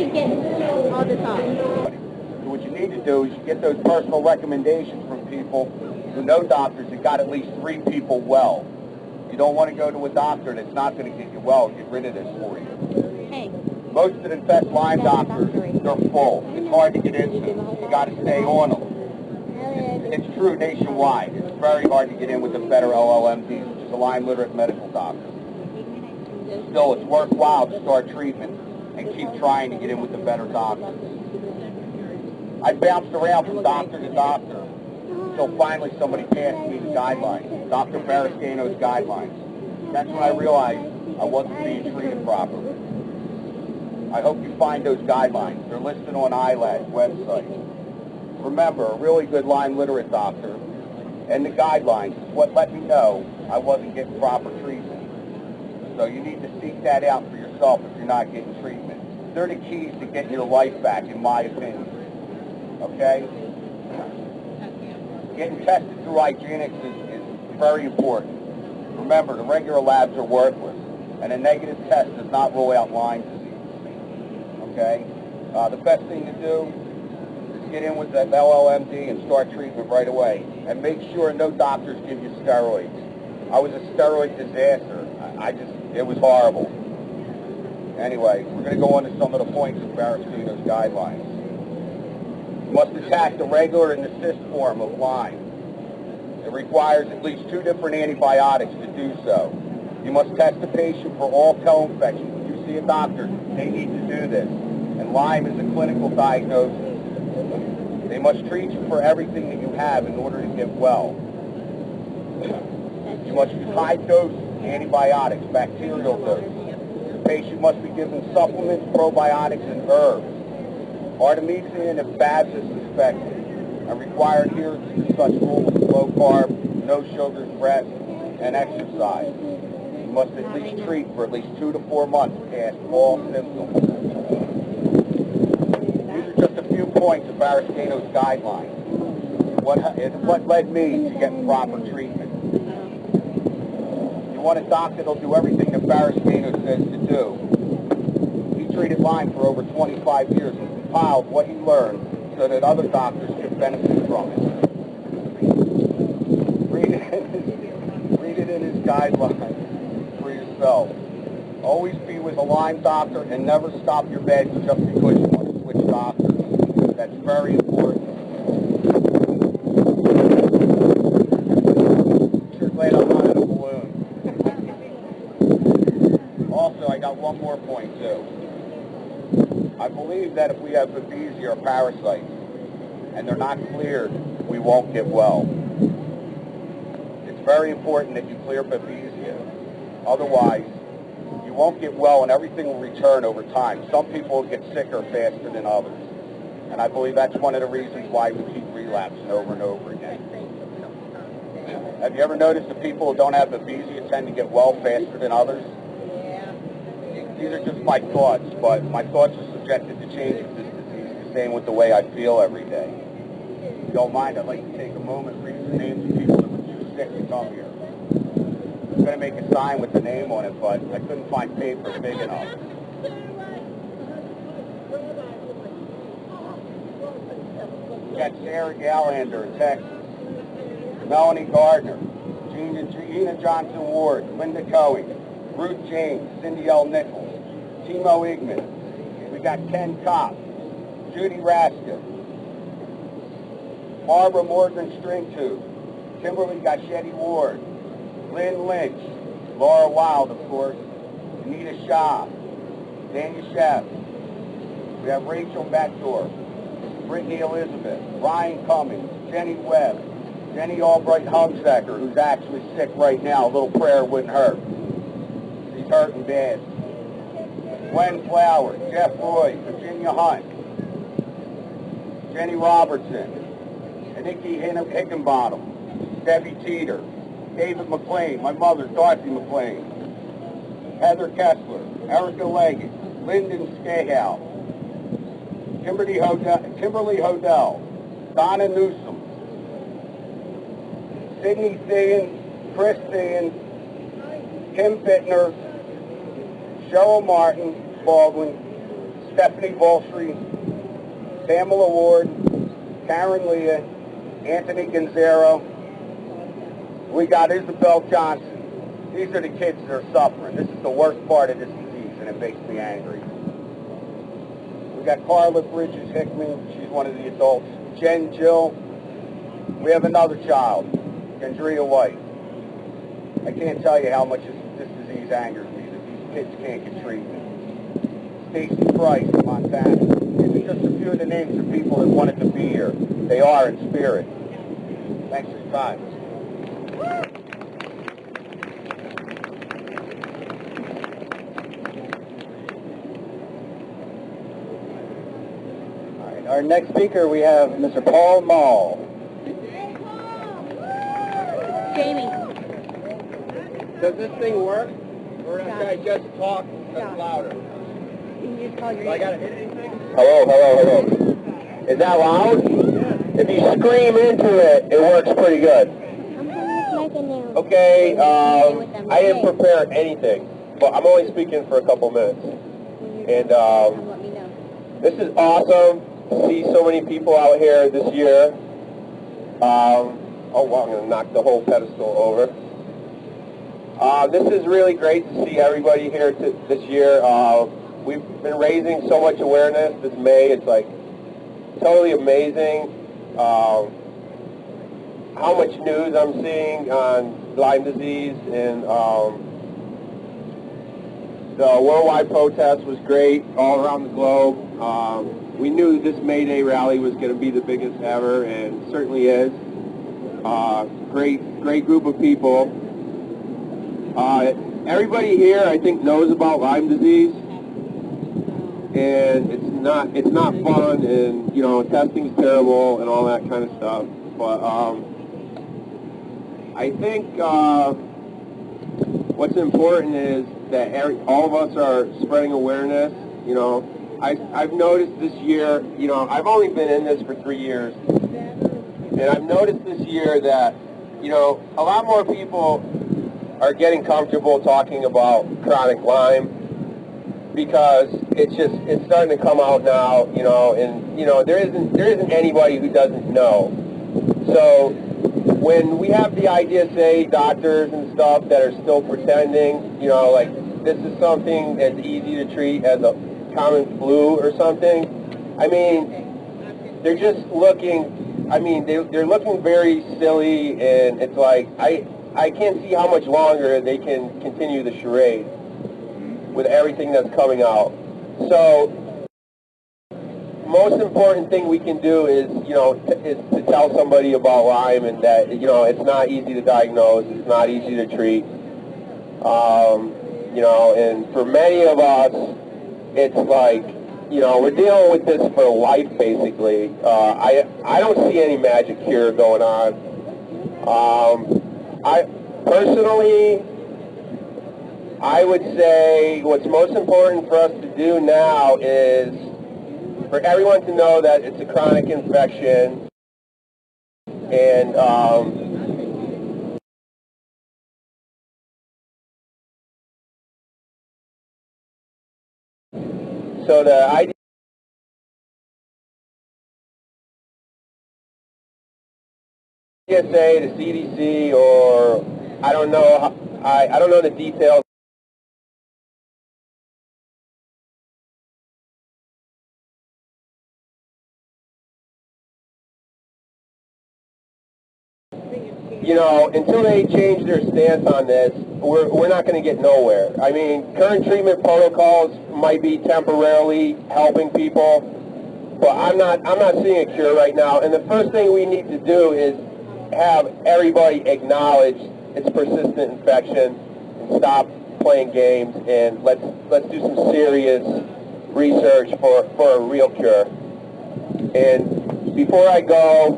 can't get all this off. So what you need to do is you get those personal recommendations from people who know doctors that got at least 3 people well. You don't want to go to a doctor that's not going to get you well, get rid of this for you. Hey. Most that infest Lyme doctors, they're full. It's hard to get into them. You got to stay on them. It's true nationwide. It's very hard to get in with the better LLMDs, which is a Lyme literate medical doctor. Still, it's worthwhile to start treatment and keep trying to get in with the better doctors. I bounced around from doctor to doctor until finally somebody passed me the guidelines, Dr. Barrascano's guidelines. That's when I realized I wasn't being treated properly. I hope you find those guidelines. They're listed on ILAD's website. Remember, a really good Lyme literate doctor and the guidelines is what let me know I wasn't getting proper treatment. So you need to seek that out for yourself if you're not getting treatment. They're the keys to getting your life back, in my opinion. Okay? Getting tested through hygienics is very important. Remember, the regular labs are worthless, and a negative test does not rule out Lyme disease. Okay? The best thing to do is get in with that LLMD and start treatment right away. And make sure no doctors give you steroids. I was a steroid disaster. It was horrible. Anyway, we're going to go on to some of the points of Barrascano's guidelines. You must attack the regular and the cyst form of Lyme. It requires at least 2 different antibiotics to do so. You must test the patient for all co-infections. When you see a doctor, they need to do this. And Lyme is a clinical diagnosis. They must treat you for everything that you have in order to get well. You must use high-dose antibiotics, bacterial dose. The patient must be given supplements, probiotics, and herbs. Artemisian and BABS is suspected and require adherence to such rules as low carb, no sugars, rest, and exercise. You must at least treat for at least 2 to 4 months past all symptoms. These are just a few points of Barrascano's guidelines. What led me to getting proper treatment. You want a doctor that'll do everything that Barrascano says to do. He treated Lyme for over 25 years and compiled what he learned so that other doctors could benefit from it. Read it in his guidelines for yourself. Always be with a Lyme doctor and never stop your meds just because you want to switch doctors. That's very important. Sure glad I'm not in a balloon. Also, I got one more point too. I believe that if we have Babesia or parasites and they're not cleared, we won't get well. It's very important that you clear Babesia. Otherwise, you won't get well and everything will return over time. Some people will get sicker faster than others. And I believe that's one of the reasons why we keep relapsing over and over again. Have you ever noticed the people who don't have Babesia tend to get well faster than others? These are just my thoughts, but my thoughts are subjected to change with this disease, the same with the way I feel every day. If you don't mind, I'd like to take a moment and read the names of people that were too sick to come here. I'm going to make a sign with the name on it, but I couldn't find paper big enough. We got Sarah Gallander in Texas, Melanie Gardner, Gina Johnson Ward, Linda Cohen, Ruth James, Cindy L. Nichols, Timo Igman. We got Ken Kopp, Judy Raskin, Barbara Morgan Stringtube, Kimberly Gaschetti Ward, Lynn Lynch, Laura Wild, of course, Anita Shah, Daniel Sheff. We have Rachel Beckdorf, Brittany Elizabeth, Ryan Cummings, Jenny Webb, Jenny Albright Humsacker, who's actually sick right now. A little prayer wouldn't hurt. She's hurting bad. Gwen Flower, Jeff Roy, Virginia Hunt, Jenny Robertson, Nikki Hickenbottom, Debbie Teeter, David McLean, my mother, Dorothy McLean, Heather Kessler, Erica Leggett, Lyndon Scahow, Kimberly Hodell, Donna Newsom, Sydney Thean, Chris Thean, Kim Fittner, Cheryl Martin Baldwin, Stephanie Volstry, Pamela Ward, Karen Leah, Anthony Gonzaro. We got Isabel Johnson. These are the kids that are suffering. This is the worst part of this disease, and it makes me angry. We got Carla Bridges Hickman. She's one of the adults. Jen Jill. We have another child, Andrea White. I can't tell you how much this disease angers me, that these kids can't get treatment. Stacy Price, Montana. These are just a few of the names of people that wanted to be here. They are in spirit. Thanks for your time. All right, our next speaker, we have Mr. Paul Mall. Jamie. Does this thing work? Or should I just talk louder? You just call your Do I got to hit anything? Hello, hello, hello. Is that loud? If you scream into it, it works pretty good. Okay, I didn't prepare anything, but I'm only speaking for a couple minutes. And this is awesome to see so many people out here this year. Oh, wow, I'm going to knock the whole pedestal over. This is really great to see everybody here this year. We've been raising so much awareness this May. It's like totally amazing how much news I'm seeing on Lyme disease, and the worldwide protest was great all around the globe. We knew this MayDay rally was going to be the biggest ever, and it certainly is. Great group of people. Everybody here, I think, knows about Lyme disease, and it's not fun, and you know, testing's terrible and all that kind of stuff. But I think what's important is that all of us are spreading awareness. You know, I've noticed this year. You know, I've only been in this for 3 years, and I've noticed this year that you know a lot more people are getting comfortable talking about chronic Lyme, because it's starting to come out now, you know, and you know there isn't anybody who doesn't know. So when we have the idea, say doctors and stuff that are still pretending, you know, like this is something that's easy to treat as a common flu or something, I mean, they're just looking. I mean, they're looking very silly, and it's like I can't see how much longer they can continue the charade with everything that's coming out. So, most important thing we can do is, you know, is to tell somebody about Lyme, and that, you know, it's not easy to diagnose, it's not easy to treat. You know, and for many of us, it's like, you know, we're dealing with this for life, basically. I don't see any magic cure going on. Personally, I would say what's most important for us to do now is for everyone to know that it's a chronic infection, and so the idea say the CDC, or I don't know, I don't know the details. You know, until they change their stance on this, we're not going to get nowhere. I mean, current treatment protocols might be temporarily helping people, but I'm not seeing a cure right now. And the first thing we need to do is have everybody acknowledge it's persistent infection and stop playing games, and let's do some serious research for a real cure. And before I go,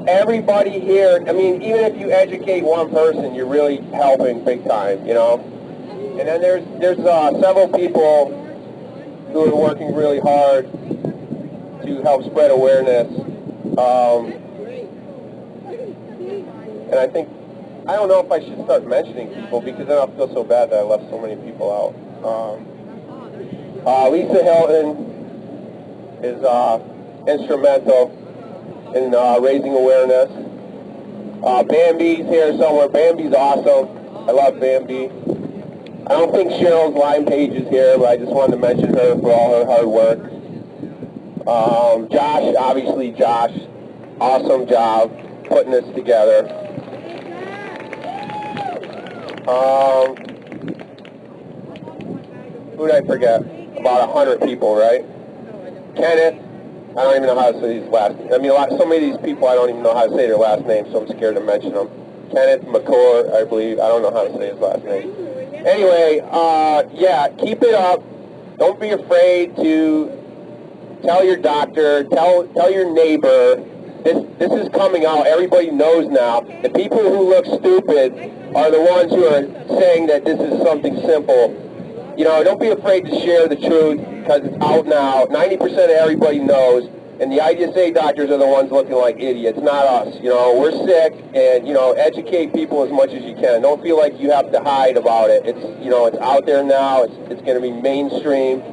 everybody here, I mean, even if you educate one person, you're really helping big time, you know. And then there's several people who are working really hard to help spread awareness. And I think, I don't know if I should start mentioning people, because then I'll feel so bad that I left so many people out. Lisa Hilton is instrumental in raising awareness. Bambi's here somewhere. Bambi's awesome. I love Bambi. I don't think Cheryl's Lyme page is here, but I just wanted to mention her for all her hard work. Josh, obviously Josh, awesome job putting this together. Who did I forget? About 100 people, right? Kenneth, I don't even know how to say these last names. I mean, so many of these people I don't even know how to say their last names, so I'm scared to mention them. Kenneth McCord, I believe. I don't know how to say his last name. Anyway, yeah, keep it up. Don't be afraid to tell your doctor, tell your neighbor. This is coming out. Everybody knows now. The people who look stupid are the ones who are saying that this is something simple. You know, don't be afraid to share the truth because it's out now. 90% of everybody knows, and the IDSA doctors are the ones looking like idiots, not us. You know, we're sick, and, you know, educate people as much as you can. Don't feel like you have to hide about it. It's, you know, it's out there now. It's going to be mainstream.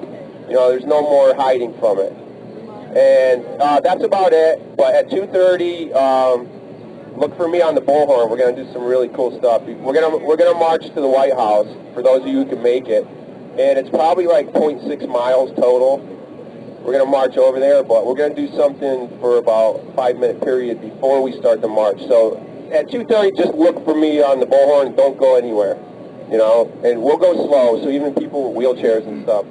You know, there's no more hiding from it. And that's about it. But at 2:30, look for me on the Bullhorn. We're going to do some really cool stuff. We're gonna march to the White House for those of you who can make it. And it's probably like 0.6 miles total. We're going to march over there, but we're going to do something for about a 5-minute period before we start the march. So at 2:30, just look for me on the Bullhorn. Don't go anywhere, you know. And we'll go slow, so even people with wheelchairs and stuff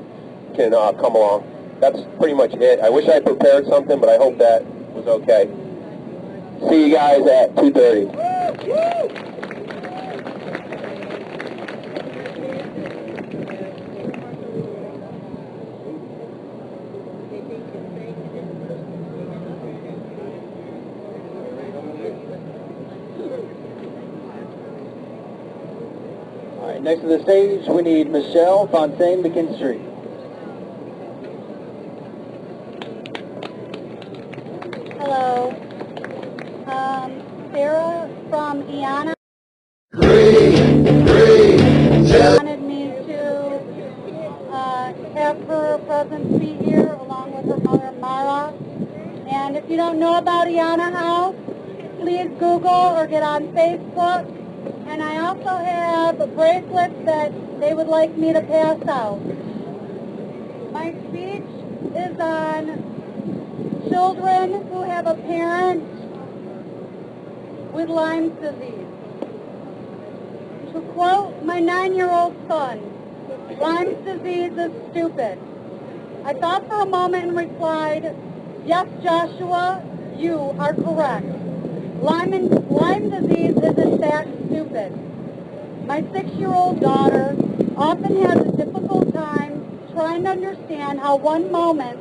can come along. That's pretty much it. I wish I prepared something, but I hope that was okay. See you guys at 2:30. All right, next to the stage, we need Michelle Fontaine McKinstry. Hello. Sarah from Iana wanted me to have her presence be here along with her mother Mara. And if you don't know about Iana House, please Google or get on Facebook. And I also have bracelets that they would like me to pass out. My speech is on children who have a parent with Lyme disease. To quote my 9-year-old son, Lyme disease is stupid. I thought for a moment and replied, yes, Joshua, you are correct. Lyme disease is in fact stupid. My 6-year-old daughter often has a difficult time trying to understand how one moment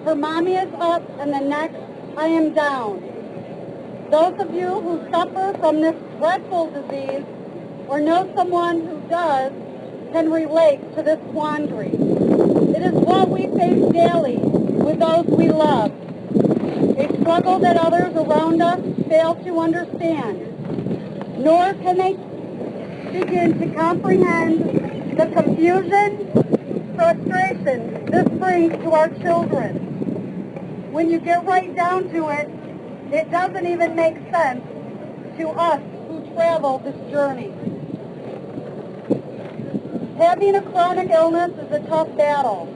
her mommy is up and the next I am down. Those of you who suffer from this dreadful disease or know someone who does can relate to this quandary. It is what we face daily with those we love, a struggle that others around us fail to understand, nor can they begin to comprehend the confusion, frustration this brings to our children. When you get right down to it, it doesn't even make sense to us who travel this journey. Having a chronic illness is a tough battle.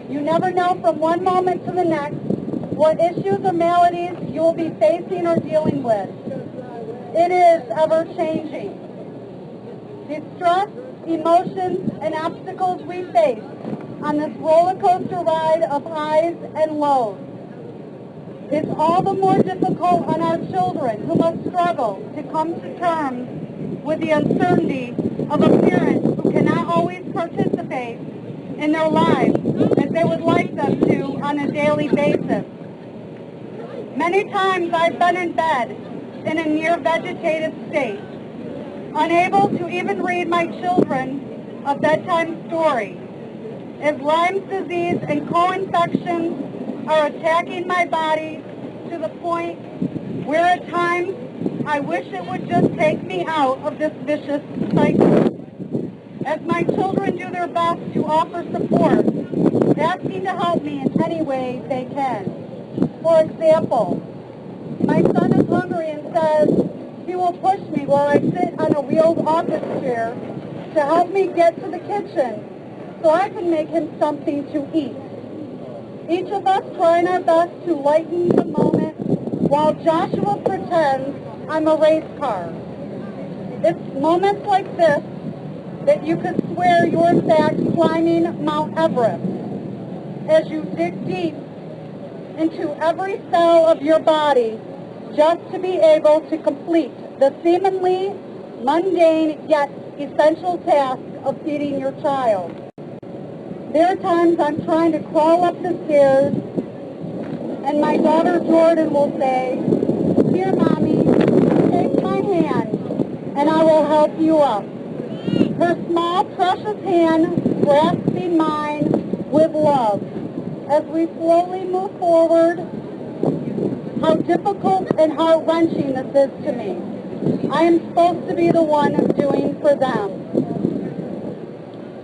You never know from one moment to the next what issues or maladies you will be facing or dealing with. It is ever-changing. The stress, emotions, and obstacles we face on this roller coaster ride of highs and lows is all the more difficult on our children who must struggle to come to terms with the uncertainty of a parent who cannot always participate in their lives as they would like them to on a daily basis. Many times I've been in bed in a near vegetative state, unable to even read my children a bedtime story, as Lyme disease and co-infections are attacking my body to the point where at times I wish it would just take me out of this vicious cycle. As my children do their best to offer support, asking to help me in any way they can. For example, my son is hungry and says he will push me while I sit on a wheeled office chair to help me get to the kitchen so I can make him something to eat. Each of us trying our best to lighten the moment while Joshua pretends I'm a race car. It's moments like this that you could swear you're in fact climbing Mount Everest as you dig deep into every cell of your body just to be able to complete the seemingly mundane yet essential task of feeding your child. There are times I'm trying to crawl up the stairs and my daughter Jordan will say, "Here, Mommy, take my hand and I will help you up." Her small, precious hand grasping mine with love. As we slowly move forward, how difficult and heart-wrenching this is to me. I am supposed to be the one doing for them.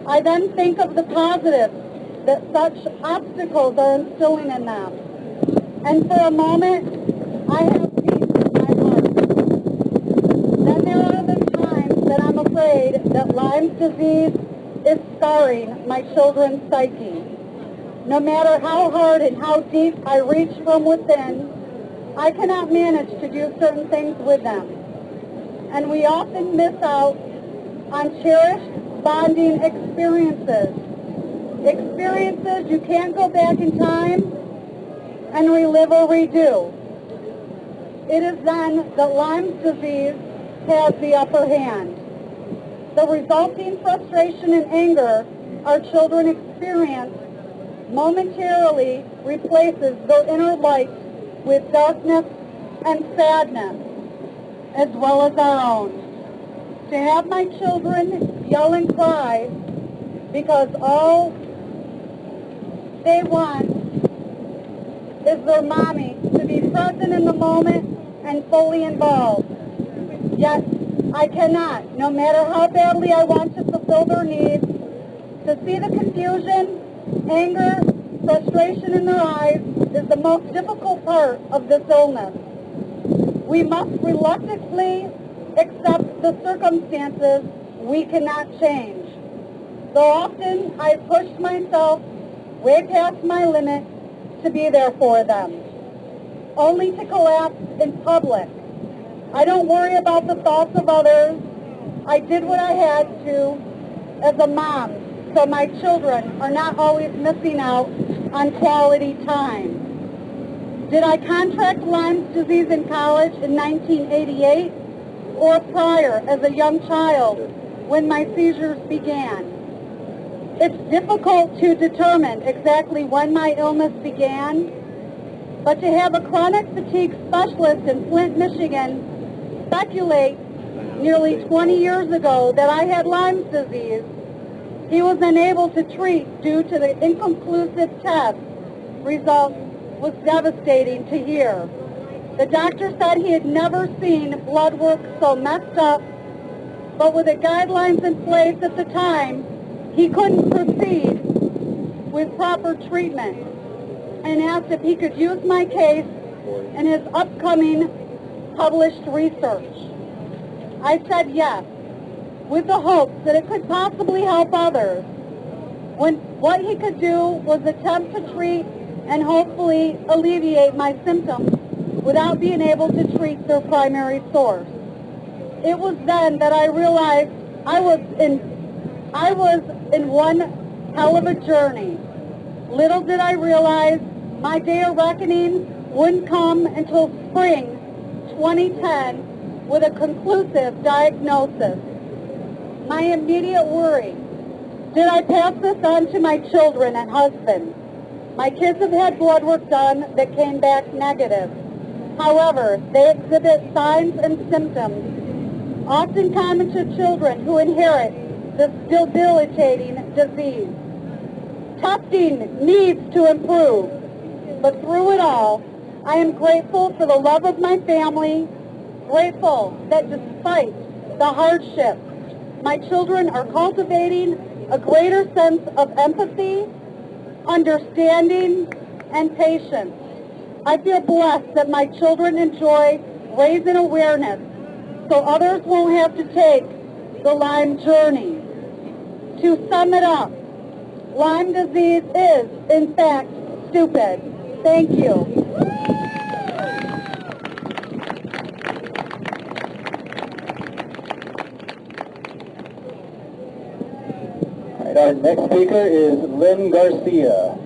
I then think of the positives that such obstacles are instilling in them. And for a moment, I have peace in my heart. Then there are the times that I'm afraid that Lyme's disease is scarring my children's psyche. No matter how hard and how deep I reach from within, I cannot manage to do certain things with them. And we often miss out on cherished bonding experiences. Experiences you can't go back in time and relive or redo. It is then that Lyme's disease has the upper hand. The resulting frustration and anger our children experience momentarily replaces their inner light with darkness and sadness, as well as our own. To have my children yell and cry because all they want is their mommy to be present in the moment and fully involved. Yet I cannot, no matter how badly I want to fulfill their needs, to see the confusion, anger, frustration in their eyes is the most difficult part of this illness. We must reluctantly accept the circumstances we cannot change. So often I've pushed myself way past my limit to be there for them, only to collapse in public. I don't worry about the thoughts of others. I did what I had to as a mom, so my children are not always missing out on quality time. Did I contract Lyme's disease in college in 1988 or prior as a young child when my seizures began? It's difficult to determine exactly when my illness began, but to have a chronic fatigue specialist in Flint, Michigan speculate nearly 20 years ago that I had Lyme's disease, he was unable to treat due to the inconclusive test results, was devastating to hear. The doctor said he had never seen blood work so messed up, but with the guidelines in place at the time, he couldn't proceed with proper treatment and asked if he could use my case in his upcoming published research. I said yes, with the hopes that it could possibly help others, when what he could do was attempt to treat and hopefully alleviate my symptoms without being able to treat their primary source. It was then that I realized I was in one hell of a journey. Little did I realize my day of reckoning wouldn't come until spring 2010 with a conclusive diagnosis. My immediate worry, did I pass this on to my children and husband? My kids have had blood work done that came back negative. However, they exhibit signs and symptoms often common to children who inherit this debilitating disease. Testing needs to improve, but through it all, I am grateful for the love of my family, grateful that despite the hardship, my children are cultivating a greater sense of empathy understanding, and patience. I feel blessed that my children enjoy raising awareness so others won't have to take the Lyme journey. To sum it up, Lyme disease is, in fact, stupid. Thank you. All right, our next speaker is Lynn Garcia.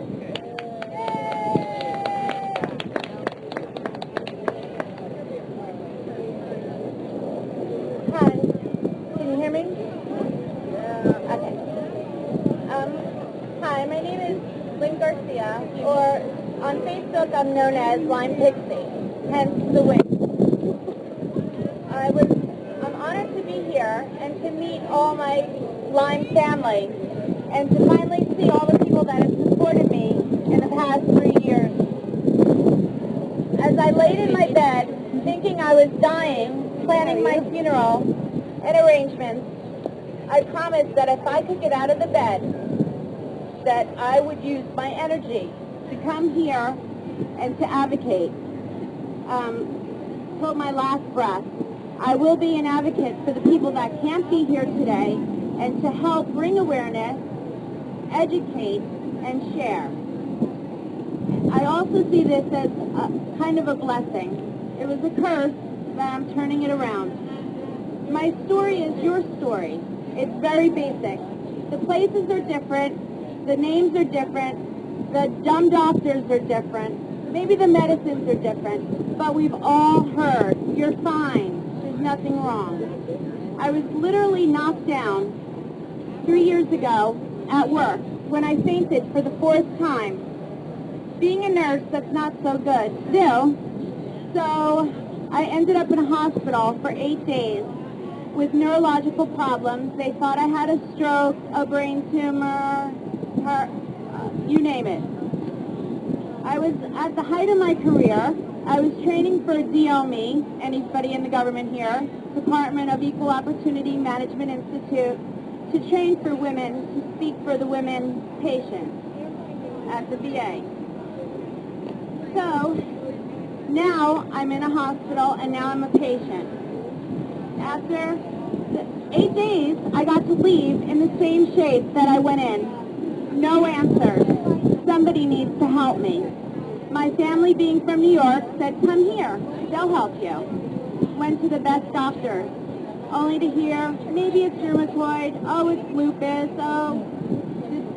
Hi, can you hear me? Okay. Hi, my name is Lynn Garcia, or on Facebook I'm known as Lyme Pixie, hence the wig. I'm honored to be here and to meet all my Lyme family and to finally see all the people that have supported me in the past 3 years. As I laid in my bed, thinking I was dying, planning my funeral and arrangements, I promised that if I could get out of the bed, that I would use my energy to come here and to advocate till my last breath. I will be an advocate for the people that can't be here today and to help bring awareness, educate, and share. I also see this as kind of a blessing. It was a curse, but I'm turning it around. My story is your story. It's very basic. The places are different, the names are different, the dumb doctors are different, maybe the medicines are different, but we've all heard, you're fine, there's nothing wrong. I was literally knocked down 3 years ago at work when I fainted for the 4th time. Being a nurse, that's not so good still. So I ended up in a hospital for 8 days with neurological problems. They thought I had a stroke, a brain tumor, you name it. I was at the height of my career. I was training for DOME, anybody in the government here, Department of Equal Opportunity Management Institute, to train for women, to speak for the women patients at the VA. So now I'm in a hospital and now I'm a patient. After 8 days, I got to leave in the same shape that I went in. No answers. Somebody needs to help me. My family, being from New York, said, come here. They'll help you. Went to the best doctors, only to hear, maybe it's rheumatoid, oh, it's lupus, oh,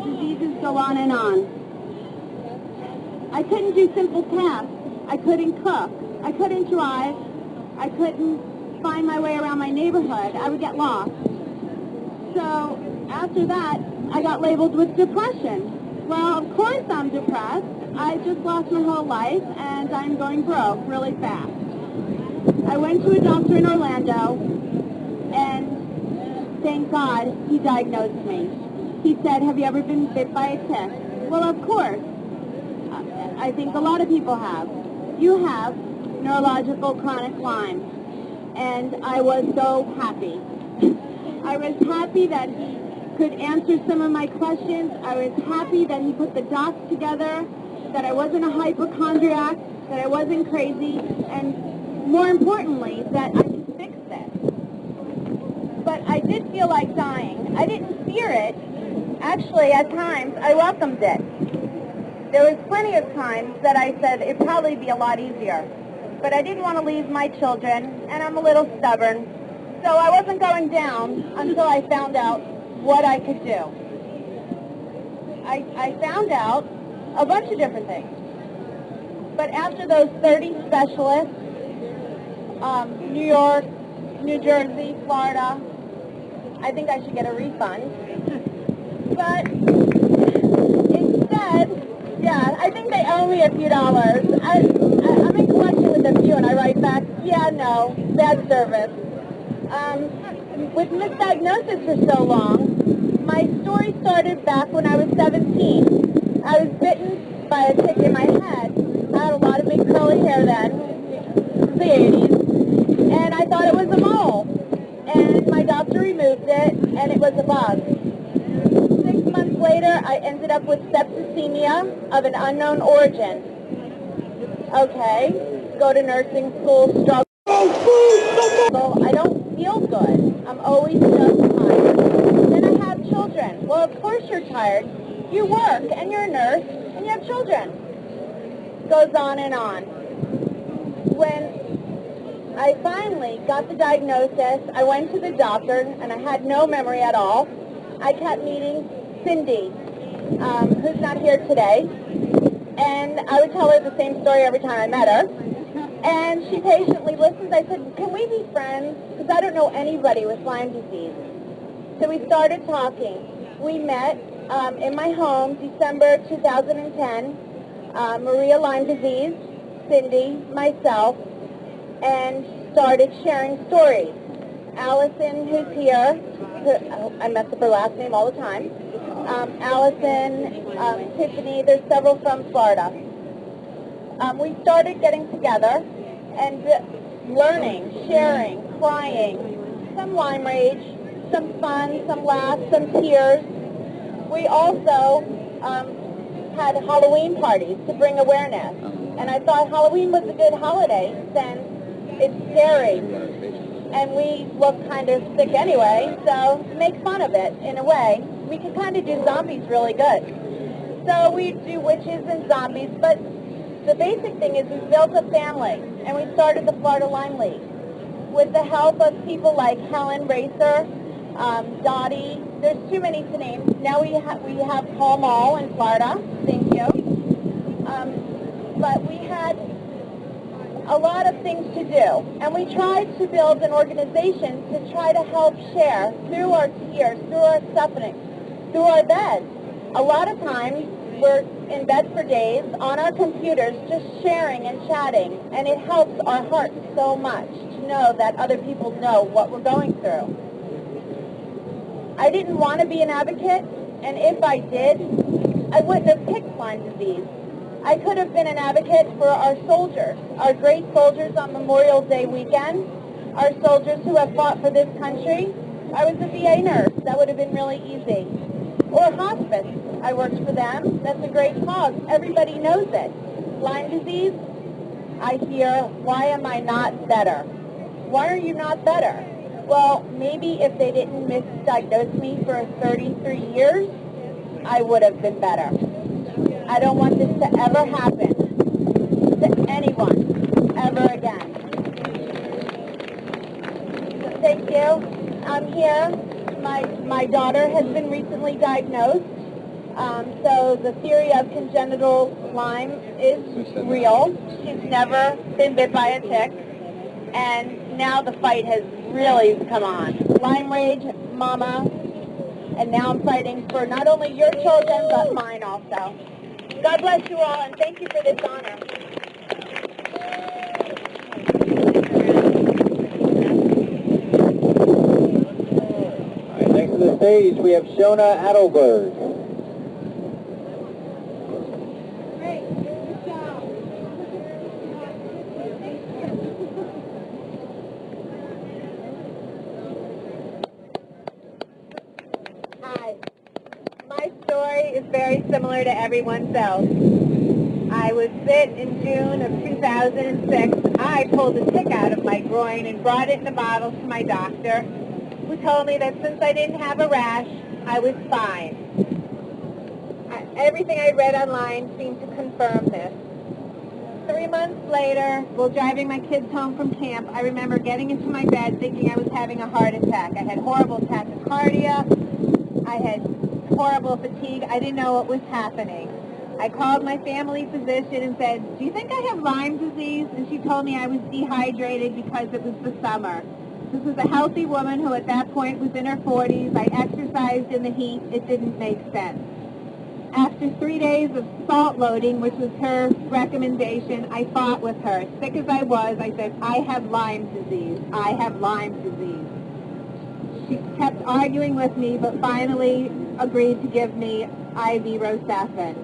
diseases go on and on. I couldn't do simple tasks. I couldn't cook. I couldn't drive. I couldn't find my way around my neighborhood. I would get lost. So after that, I got labeled with depression. Well, of course I'm depressed. I just lost my whole life, and I'm going broke really fast. I went to a doctor in Orlando, and thank God he diagnosed me. He said, have you ever been bit by a tick? Well, of course. I think a lot of people have. You have neurological chronic Lyme, and I was so happy. I was happy that he could answer some of my questions. I was happy that he put the dots together, that I wasn't a hypochondriac, that I wasn't crazy, and more importantly, that I could fix this. But I did feel like dying. I didn't fear it. Actually, at times, I welcomed it. There was plenty of times that I said it'd probably be a lot easier. But I didn't want to leave my children, and I'm a little stubborn. So I wasn't going down until I found out what I could do. I found out a bunch of different things. But after those 30 specialists, New York, New Jersey, Florida, I think I should get a refund. But instead, yeah, I think they owe me a few dollars. I'm in collection with a few, and I write back, yeah, no, bad service. With misdiagnosis for so long, my story started back when I was 17. I was bitten by a tick in my head. I had a lot of big curly hair then, the 80s, and I thought it was a mole. And my doctor removed it, and it was a bug. 6 months months later, I ended up with septicemia of an unknown origin. Okay, go to nursing school, struggle. I don't feel good. I'm always just tired. Then I have children. Well, of course you're tired. You work, and you're a nurse, and you have children. Goes on and on. When I finally got the diagnosis, I went to the doctor, and I had no memory at all. I kept meeting Cindy, who's not here today, and I would tell her the same story every time I met her. And she patiently listened. I said, can we be friends? Because I don't know anybody with Lyme disease. So we started talking. We met in my home, December 2010. Maria Lyme disease, Cindy, myself, and started sharing stories. Allison, who's here, I mess up her last name all the time. Allison, Tiffany, there's several from Florida. We started getting together and learning, sharing, crying, some Lyme rage, some fun, some laughs, some tears. We also had Halloween parties to bring awareness. And I thought Halloween was a good holiday since it's scary. And we look kind of sick anyway, so make fun of it in a way. We can kind of do zombies really good. So we do witches and zombies, but the basic thing is we built a family, and we started the Florida Lyme League. With the help of people like Helen Racer, Dottie, there's too many to name. Now we have Paul Mall in Florida, thank you. But we had a lot of things to do, and we tried to build an organization to try to help share through our tears, through our suffering, through our beds. A lot of times we're in bed for days on our computers just sharing and chatting, and it helps our hearts so much to know that other people know what we're going through. I didn't want to be an advocate, and if I did, I wouldn't have picked Lyme disease. I could have been an advocate for our soldiers, our great soldiers on Memorial Day weekend, our soldiers who have fought for this country. I was a VA nurse. That would have been really easy. Or hospice. I worked for them. That's a great cause. Everybody knows it. Lyme disease, I hear, why am I not better? Why are you not better? Well, maybe if they didn't misdiagnose me for 33 years, I would have been better. I don't want this to ever happen to anyone ever again. So thank you. I'm here. My daughter has been recently diagnosed. So the theory of congenital Lyme is real. She's never been bit by a tick. And now the fight has really come on. Lyme rage, mama. And now I'm fighting for not only your children, but mine also. God bless you all, and thank you for this honor. All right, next to the stage, we have Shona Adelberg. Great. Good job. Hi. My story is very similar to everyone's else. I was sick in June of 2006. I pulled a tick out of my groin and brought it in a bottle to my doctor, who told me that since I didn't have a rash, I was fine. Everything I read online seemed to confirm this. 3 months later, while driving my kids home from camp, I remember getting into my bed thinking I was having a heart attack. I had horrible tachycardia. I had horrible fatigue. I didn't know what was happening. I called my family physician and said, do you think I have Lyme disease? And she told me I was dehydrated because it was the summer. This was a healthy woman who at that point was in her 40s. I exercised in the heat. It didn't make sense. After 3 days of salt loading, which was her recommendation, I fought with her. Sick as I was, I said, I have Lyme disease. I have Lyme disease. She kept arguing with me, but finally agreed to give me IV Rocephin.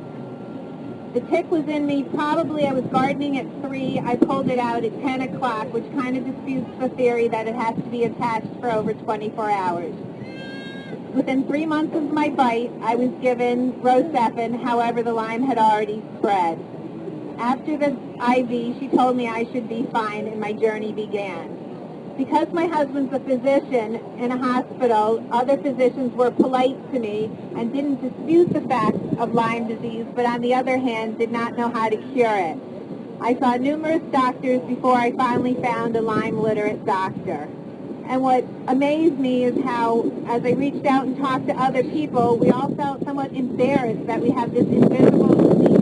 The tick was in me probably, I was gardening at 3. I pulled it out at 10 o'clock, which kind of disputes the theory that it has to be attached for over 24 hours. Within 3 months of my bite, I was given Rocephin, however the Lyme had already spread. After the IV, she told me I should be fine, and my journey began. Because my husband's a physician in a hospital, other physicians were polite to me and didn't dispute the fact of Lyme disease, but on the other hand, did not know how to cure it. I saw numerous doctors before I finally found a Lyme-literate doctor. And what amazed me is how, as I reached out and talked to other people, we all felt somewhat embarrassed that we have this invisible disease.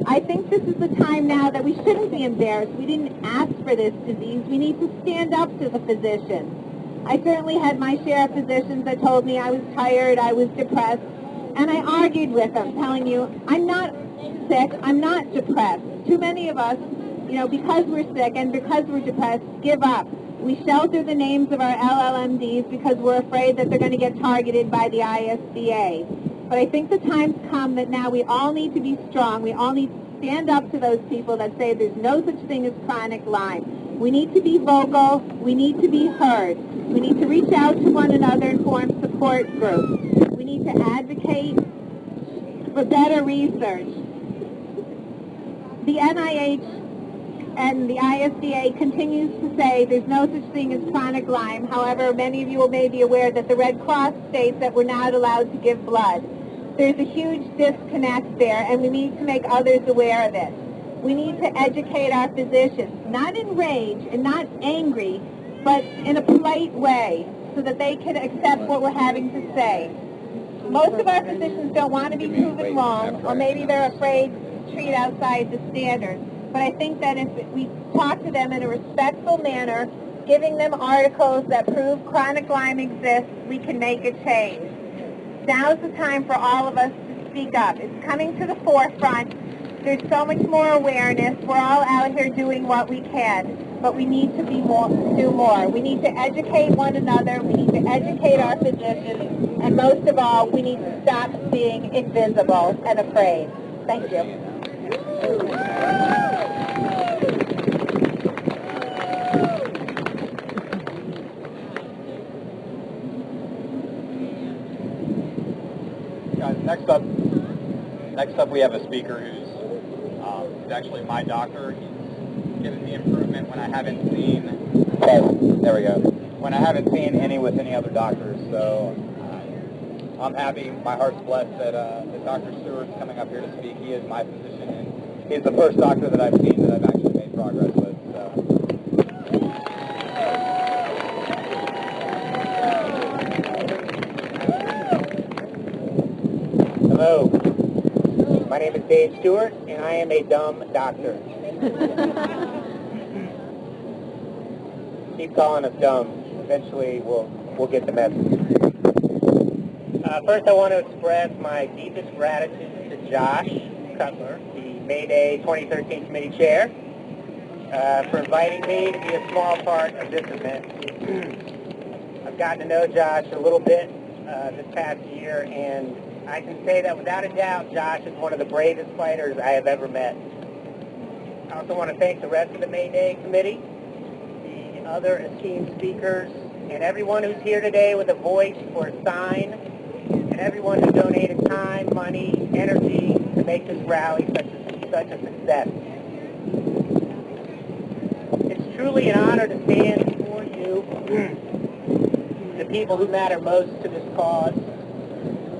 I think this is the time now that we shouldn't be embarrassed. We didn't ask for this disease. We need to stand up to the physicians. I certainly had my share of physicians that told me I was tired, I was depressed, and I argued with them, telling you, I'm not sick, I'm not depressed. Too many of us, because we're sick and because we're depressed, give up. We shelter the names of our LLMDs because we're afraid that they're going to get targeted by the ISDA. But I think the time's come that now we all need to be strong. We all need to stand up to those people that say there's no such thing as chronic Lyme. We need to be vocal. We need to be heard. We need to reach out to one another and form support groups. We need to advocate for better research. The NIH and the ISDA continues to say there's no such thing as chronic Lyme. However, many of you may be aware that the Red Cross states that we're not allowed to give blood. There's a huge disconnect there, and we need to make others aware of it. We need to educate our physicians, not in rage and not angry, but in a polite way so that they can accept what we're having to say. Most of our physicians don't want to be proven wrong, or maybe they're afraid to treat outside the standards. But I think that if we talk to them in a respectful manner, giving them articles that prove chronic Lyme exists, we can make a change. Now's the time for all of us to speak up. It's coming to the forefront. There's so much more awareness. We're all out here doing what we can, but we need to do more. We need to educate one another. We need to educate our physicians. And most of all, we need to stop being invisible and afraid. Thank you. Guys, next up we have a speaker who's actually my doctor. He's given me improvement when I haven't seen, when I haven't seen any with any other doctors. So I'm happy, my heart's blessed that Dr. Stewart's coming up here to speak. He is my physician, and he's the first doctor that I've seen that I've actually made progress with. So. Hello, my name is Dave Stewart, and I am a dumb doctor. Keep calling us dumb. Eventually, we'll get the message. First, I want to express my deepest gratitude to Josh Cutler, the MayDay 2013 committee chair, for inviting me to be a small part of this event. I've gotten to know Josh a little bit this past year, and I can say that without a doubt, Josh is one of the bravest fighters I have ever met. I also want to thank the rest of the MayDay committee, the other esteemed speakers, and everyone who's here today with a voice or a sign, and everyone who donated time, money, energy to make this rally such a success. It's truly an honor to stand before you, the people who matter most to this cause,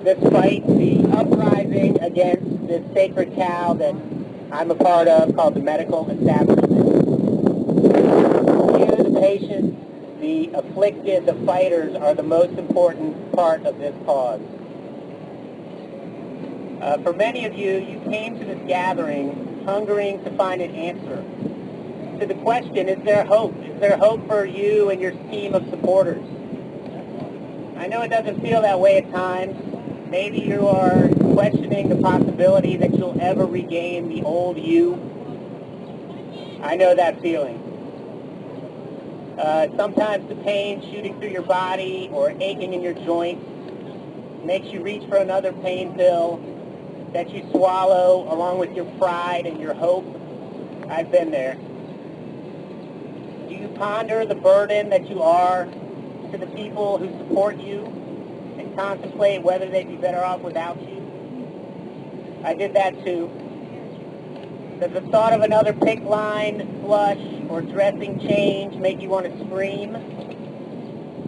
this fight, the uprising against this sacred cow that I'm a part of called the medical establishment. You, the patients, the afflicted, the fighters are the most important part of this cause. For many of you, you came to this gathering hungering to find an answer to the question, is there hope? Is there hope for you and your team of supporters? I know it doesn't feel that way at times. Maybe you are questioning the possibility that you'll ever regain the old you. I know that feeling. Sometimes the pain shooting through your body or aching in your joints makes you reach for another pain pill that you swallow along with your pride and your hope. I've been there. Do you ponder the burden that you are to the people who support you? contemplate whether they'd be better off without you? I did that too. Does the thought of another PICC line, flush, or dressing change make you want to scream?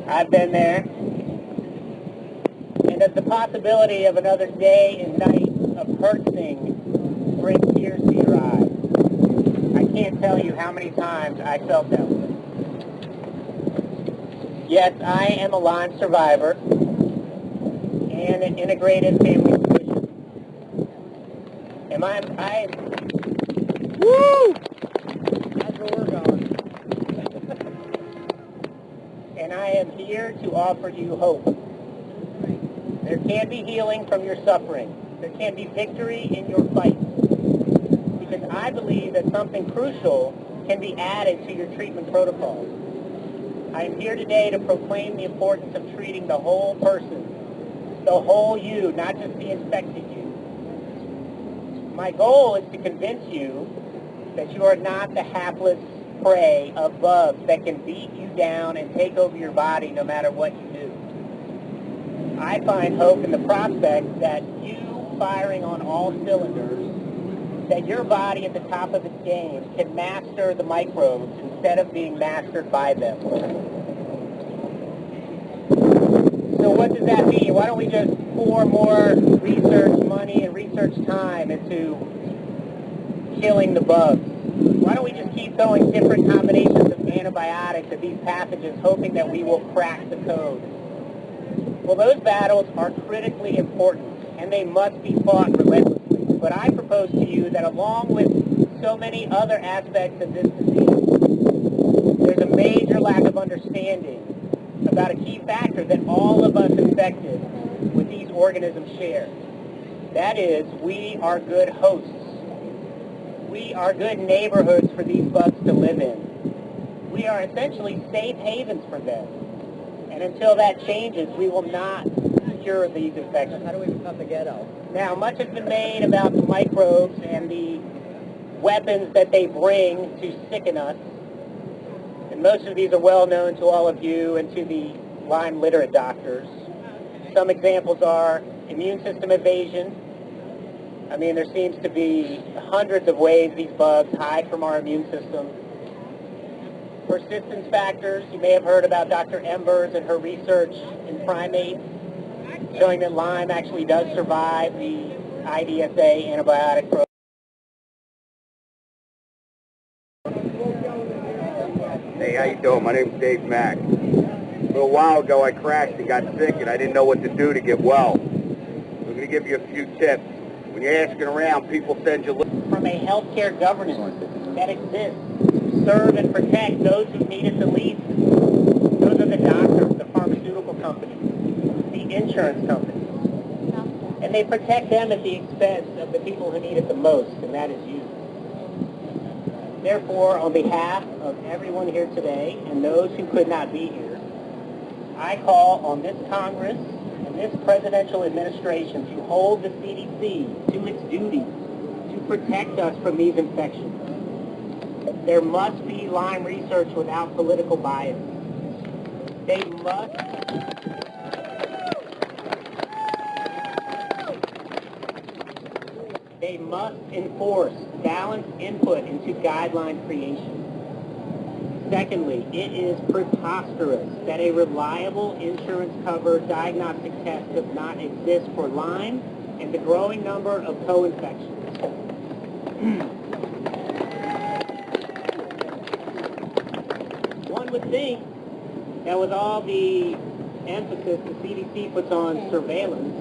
I've been there. And does the possibility of another day and night of Hertzing bring tears to your eyes? I can't tell you how many times I felt that way. Yes, I am a Lyme survivor and an integrated family physician. Woo! That's where we're going. And I am here to offer you hope. There can be healing from your suffering. There can be victory in your fight. Because I believe that something crucial can be added to your treatment protocols. I am here today to proclaim the importance of treating the whole person, the whole you, not just the infected you. My goal is to convince you that you are not the hapless prey of bugs that can beat you down and take over your body no matter what you do. I find hope in the prospect that you firing on all cylinders, that your body at the top of its game can master the microbes instead of being mastered by them. So what does that mean? Why don't we just pour more research money and research time into killing the bugs? Why don't we just keep throwing different combinations of antibiotics at these pathogens, hoping that we will crack the code? Well, those battles are critically important, and they must be fought relentlessly. But I propose to you that along with so many other aspects of this disease, there's a major lack of understanding about a key factor that all of us infected with these organisms share. That is, we are good hosts. We are good neighborhoods for these bugs to live in. We are essentially safe havens for them. And until that changes, we will not cure these infections. How do we become the ghetto? Now, much has been made about the microbes and the weapons that they bring to sicken us. And most of these are well known to all of you and to the Lyme literate doctors. Some examples are immune system evasion. I mean, there seems to be hundreds of ways these bugs hide from our immune system. Persistence factors. You may have heard about Dr. Embers and her research in primates, showing that Lyme actually does survive the IDSA antibiotic program. Hey, how you doing? My name's Dave Mack. A little while ago I crashed and got sick and I didn't know what to do to get well. I'm going to give you a few tips. When you're asking around, people send you... From a healthcare governance that exists to serve and protect those who need it the least. Those are the doctors, the pharmaceutical companies, the insurance companies. And they protect them at the expense of the people who need it the most, and that is you. Therefore, on behalf of everyone here today and those who could not be here, I call on this Congress and this presidential administration to hold the CDC to its duty to protect us from these infections. There must be Lyme research without political bias. They must enforce balanced input into guideline creation. Secondly, it is preposterous that a reliable insurance-covered diagnostic test does not exist for Lyme and the growing number of co-infections. One would think that with all the emphasis the CDC puts on surveillance,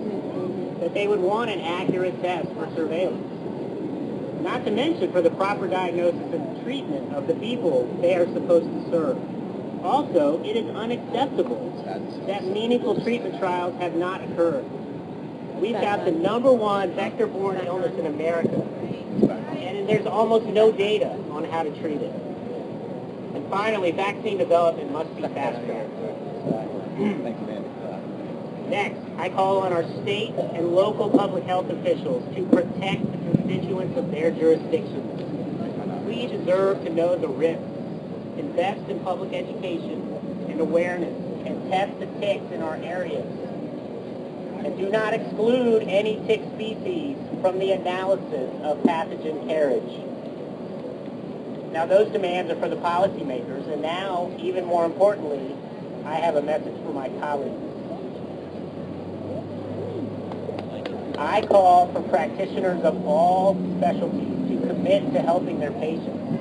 that they would want an accurate test for surveillance. Not to mention for the proper diagnosis and treatment of the people they are supposed to serve. Also, it is unacceptable that meaningful treatment trials have not occurred. We've got the #1 vector-borne illness in America, and there's almost no data on how to treat it. And finally, vaccine development must be fast-tracked. Next, I call on our state and local public health officials to protect the constituents of their jurisdictions. We deserve to know the risks, invest in public education and awareness, and test the ticks in our areas. and do not exclude any tick species from the analysis of pathogen carriage. Now, those demands are for the policymakers, and now, even more importantly, I have a message for my colleagues. I call for practitioners of all specialties to commit to helping their patients,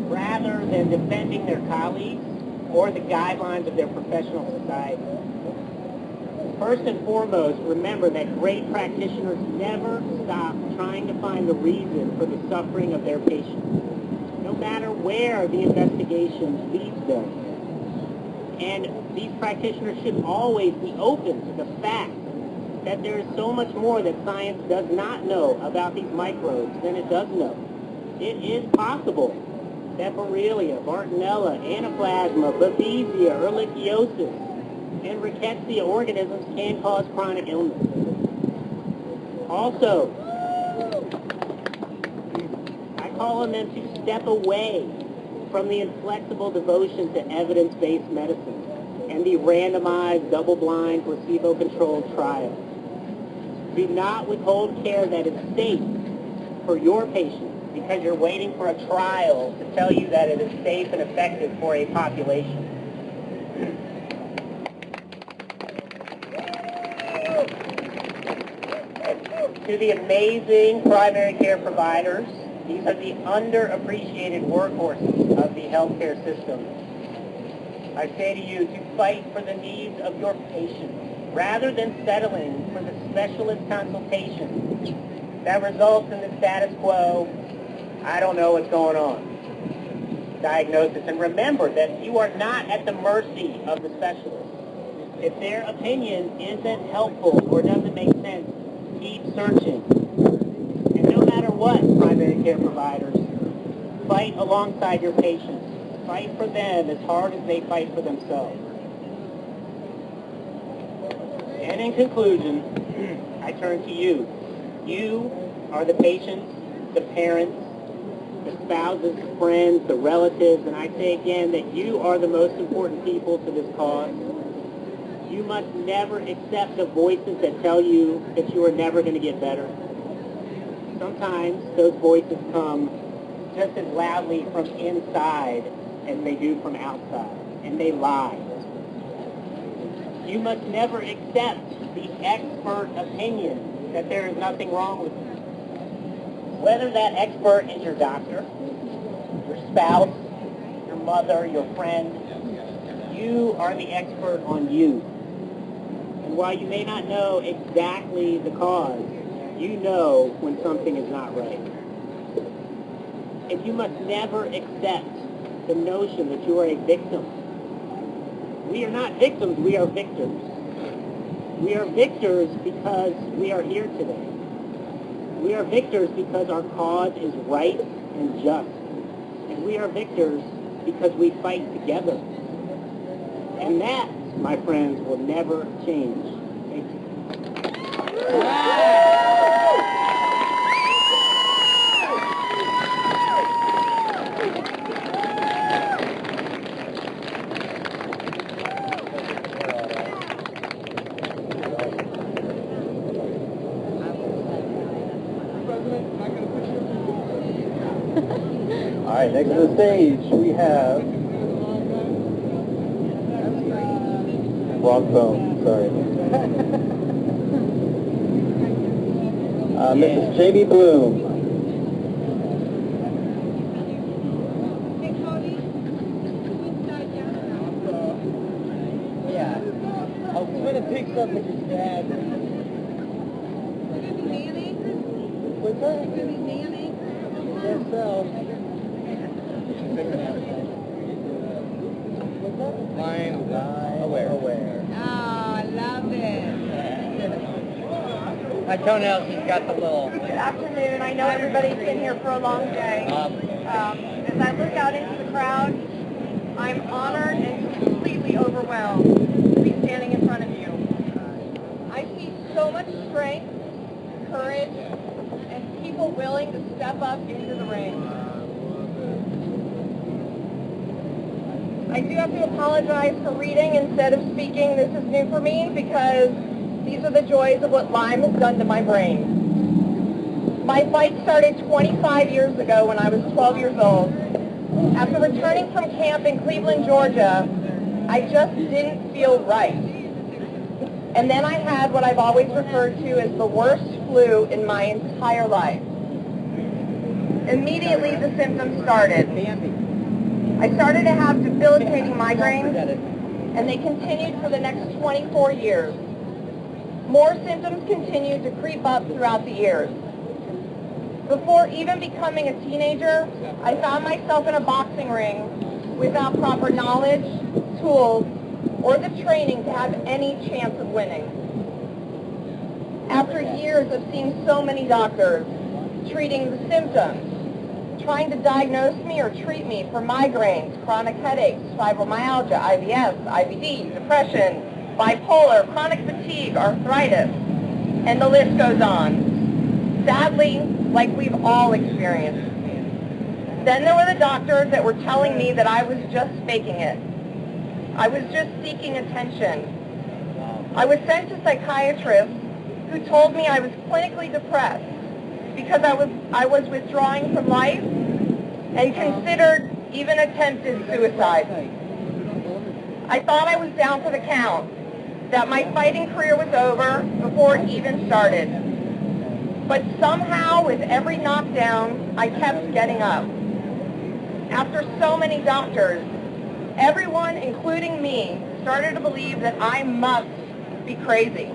rather than defending their colleagues or the guidelines of their professional society. First and foremost, remember that great practitioners never stop trying to find the reason for the suffering of their patients, no matter where the investigation leads them. And these practitioners should always be open to the fact that there is so much more that science does not know about these microbes than it does know. It is possible that Borrelia, Bartonella, Anaplasma, Babesia, Ehrlichiosis, and Rickettsia organisms can cause chronic illness. Also, I call on them to step away from the inflexible devotion to evidence-based medicine and the randomized, double-blind, placebo-controlled trials. Do not withhold care that is safe for your patients because you're waiting for a trial to tell you that it is safe and effective for a population. To the amazing primary care providers, these are the underappreciated workhorses of the healthcare system. I say to you to fight for the needs of your patients rather than settling for the specialist consultation that results in the status quo, I don't know what's going on, diagnosis. And remember that you are not at the mercy of the specialist. If their opinion isn't helpful or doesn't make sense, keep searching. And no matter what, primary care providers, fight alongside your patients. Fight for them as hard as they fight for themselves. And in conclusion, I turn to you. You are the patients, the parents, the spouses, the friends, the relatives, and I say again that you are the most important people to this cause. You must never accept the voices that tell you that you are never going to get better. Sometimes those voices come just as loudly from inside as they do from outside, and they lie. You must never accept the expert opinion that there is nothing wrong with you. Whether that expert is your doctor, your spouse, your mother, your friend, you are the expert on you. And while you may not know exactly the cause, you know when something is not right. And you must never accept the notion that you are a victim. We are not victims, we are victors. We are victors because we are here today. We are victors because our cause is right and just. And we are victors because we fight together. And that, my friends, will never change. Thank you. All right, next to the stage we have... Wrong phone, sorry. Mrs. Jamie Bloom. Yeah. I was going to pick something with your dad. What's that? Yes, so. Lyme aware. Oh, I love it. My toenails just got the little... Good afternoon. I know everybody's been here for a long day. As I look out into the crowd, I'm honored and completely overwhelmed to be standing in front of you. I see so much strength, courage, and people willing to step up into the ring. I do have to apologize for reading instead of speaking. This is new for me because These are the joys of what Lyme has done to my brain. My fight started 25 years ago when I was 12 years old. After returning from camp in Cleveland, Georgia, I just didn't feel right. And then I had what I've always referred to as the worst flu in my entire life. Immediately the symptoms started. I started to have debilitating migraines, and they continued for the next 24 years. More symptoms continued to creep up throughout the years. Before even becoming a teenager, I found myself in a boxing ring without proper knowledge, tools, or the training to have any chance of winning. After years of seeing so many doctors, treating the symptoms, trying to diagnose me or treat me for migraines, chronic headaches, fibromyalgia, IBS, IBD, depression, bipolar, chronic fatigue, arthritis, and the list goes on. Sadly, like we've all experienced. Then there were the doctors that were telling me that I was just faking it. I was just seeking attention. I was sent to psychiatrists who told me I was clinically depressed because I was withdrawing from life and considered even attempted suicide. I thought I was down for the count, that my fighting career was over before it even started. But somehow, with every knockdown, I kept getting up. After so many doctors, everyone, including me, started to believe that I must be crazy.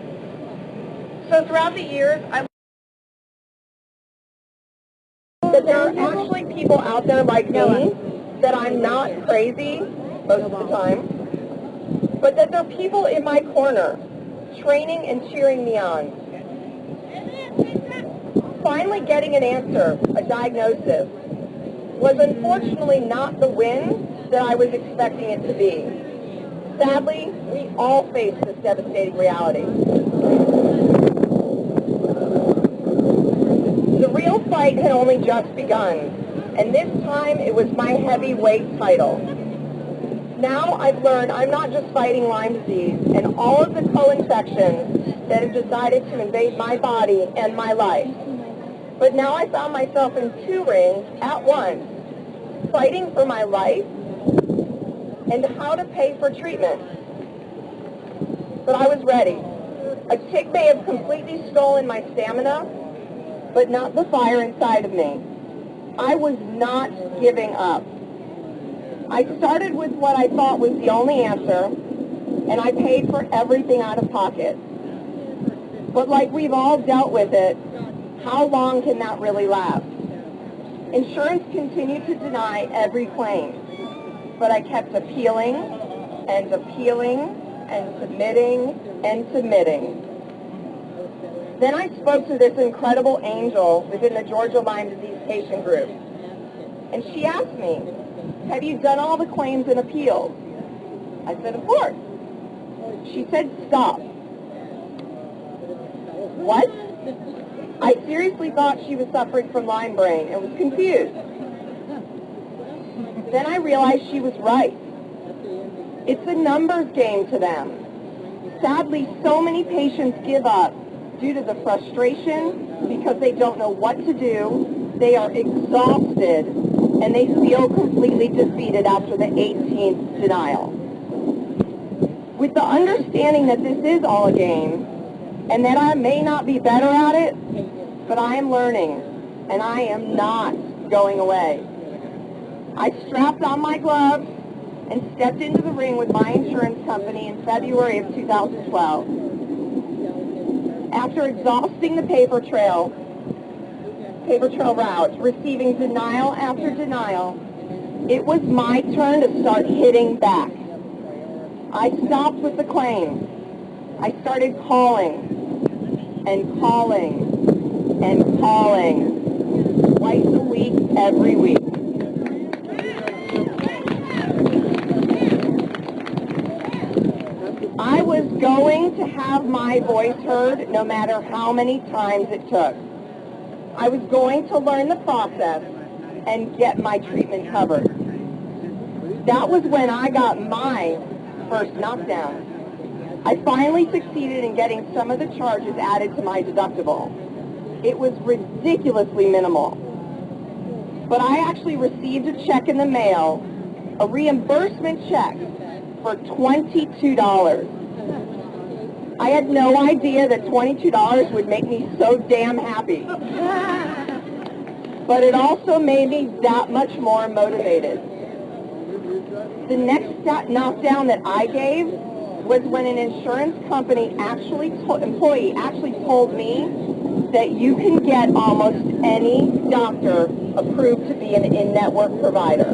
So throughout the years, I learned that there are actually people out there like me, that I'm not crazy most of the time, but that there are people in my corner training and cheering me on. Finally getting an answer, a diagnosis, was unfortunately not the win that I was expecting it to be. Sadly, we all face this devastating reality. The real fight had only just begun, and this time it was my heavyweight title. Now I've learned I'm not just fighting Lyme disease and all of the co-infections that have decided to invade my body and my life. But now I found myself in two rings at once, fighting for my life and how to pay for treatment. But I was ready. A tick may have completely stolen my stamina, but not the fire inside of me. I was not giving up. I started with what I thought was the only answer, and I paid for everything out of pocket. But like we've all dealt with it, how long can that really last? Insurance continued to deny every claim, but I kept appealing and appealing and submitting and submitting. Then I spoke to this incredible angel within the Georgia Lyme disease patient group, and she asked me, "Have you done all the claims and appeals?" I said, "Of course." She said, "Stop." What? I seriously thought she was suffering from Lyme brain and was confused. Then I realized she was right. It's a numbers game to them. Sadly, so many patients give up due to the frustration because they don't know what to do, they are exhausted, and they feel completely defeated after the 18th denial. With the understanding that this is all a game, and that I may not be better at it, but I am learning, and I am not going away. I strapped on my gloves and stepped into the ring with my insurance company in February of 2012. After exhausting the paper trail route, receiving denial after denial, it was my turn to start hitting back. I stopped with the claims. I started calling and calling and calling twice a week, every week. I was going to have my voice heard no matter how many times it took. I was going to learn the process and get my treatment covered. That was when I got my first knockdown. I finally succeeded in getting some of the charges added to my deductible. It was ridiculously minimal. But I actually received a check in the mail, a reimbursement check for $22. I had no idea that $22 would make me so damn happy. But it also made me that much more motivated. The next knockdown that I gave was when an insurance company employee actually told me that you can get almost any doctor approved to be an in-network provider.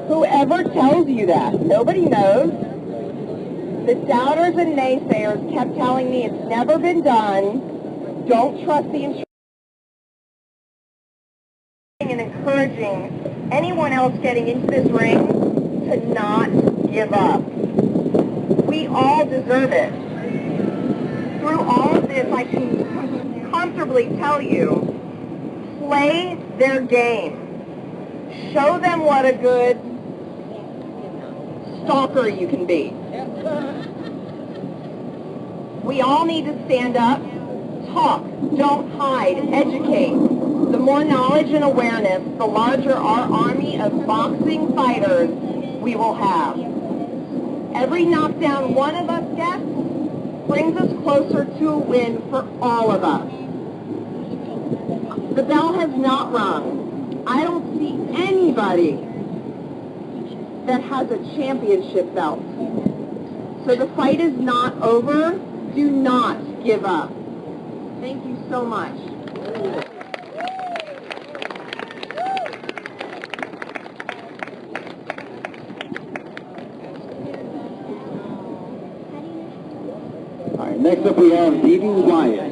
Whoever tells you that, nobody knows. The doubters and naysayers kept telling me it's never been done. Don't trust the insurance. And encouraging anyone else getting into this ring to not give up. We all deserve it. Through all of this, I can comfortably tell you, play their game. Show them what a good stalker you can be. We all need to stand up, talk, don't hide, educate. The more knowledge and awareness, the larger our army of boxing fighters we will have. Every knockdown one of us gets brings us closer to a win for all of us. The bell has not rung. I don't see anybody that has a championship belt. So the fight is not over. Do not give up. Thank you so much. All right, next up we have Dee Dee Wyatt.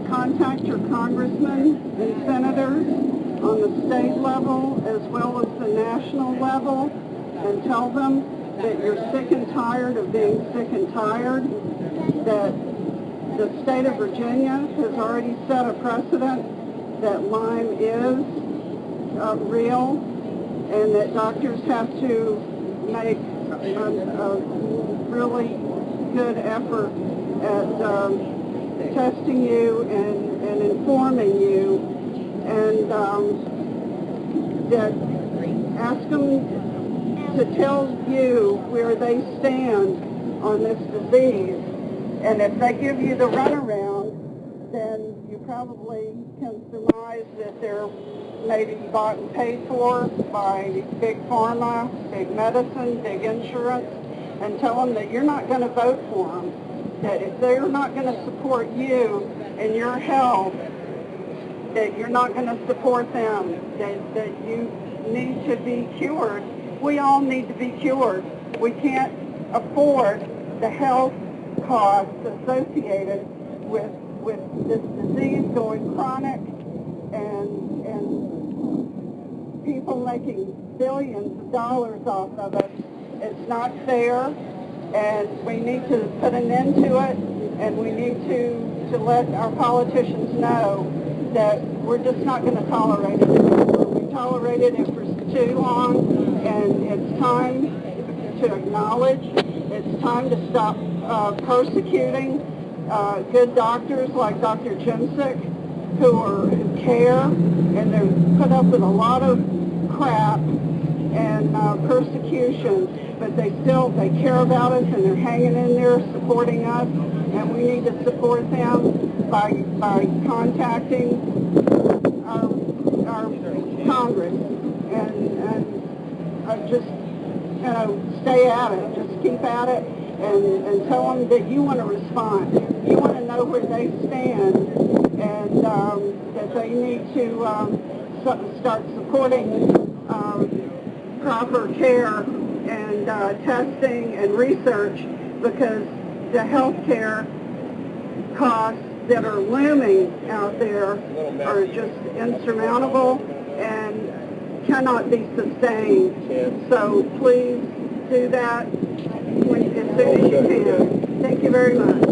Contact your congressmen and senators on the state level as well as the national level and tell them that you're sick and tired of being sick and tired, that the state of Virginia has already set a precedent that Lyme is real and that doctors have to make a really good effort at testing you and informing you, and that ask them to tell you where they stand on this disease. And if they give you the runaround, then you probably can surmise that they're maybe bought and paid for by big pharma, big medicine, big insurance, and tell them that you're not going to vote for them. That if they're not going to support you and your health, that you're not going to support them, that you need to be cured. We all need to be cured. We can't afford the health costs associated with this disease going chronic and people making billions of dollars off of it. It's not fair. And we need to put an end to it, and we need to let our politicians know that we're just not going to tolerate it anymore. We tolerated it for too long, and it's time to acknowledge, it's time to stop persecuting good doctors like Dr. Jimsick, who care, and they're put up with a lot of crap and persecution, but they care about us and they're hanging in there supporting us, and we need to support them by contacting our Congress and just stay at it, just keep at it, and tell them that you want to respond. You want to know where they stand, and that they need to start supporting proper care and testing and research, because the health care costs that are looming out there are just insurmountable and cannot be sustained. So please do that as soon as you can. Thank you very much.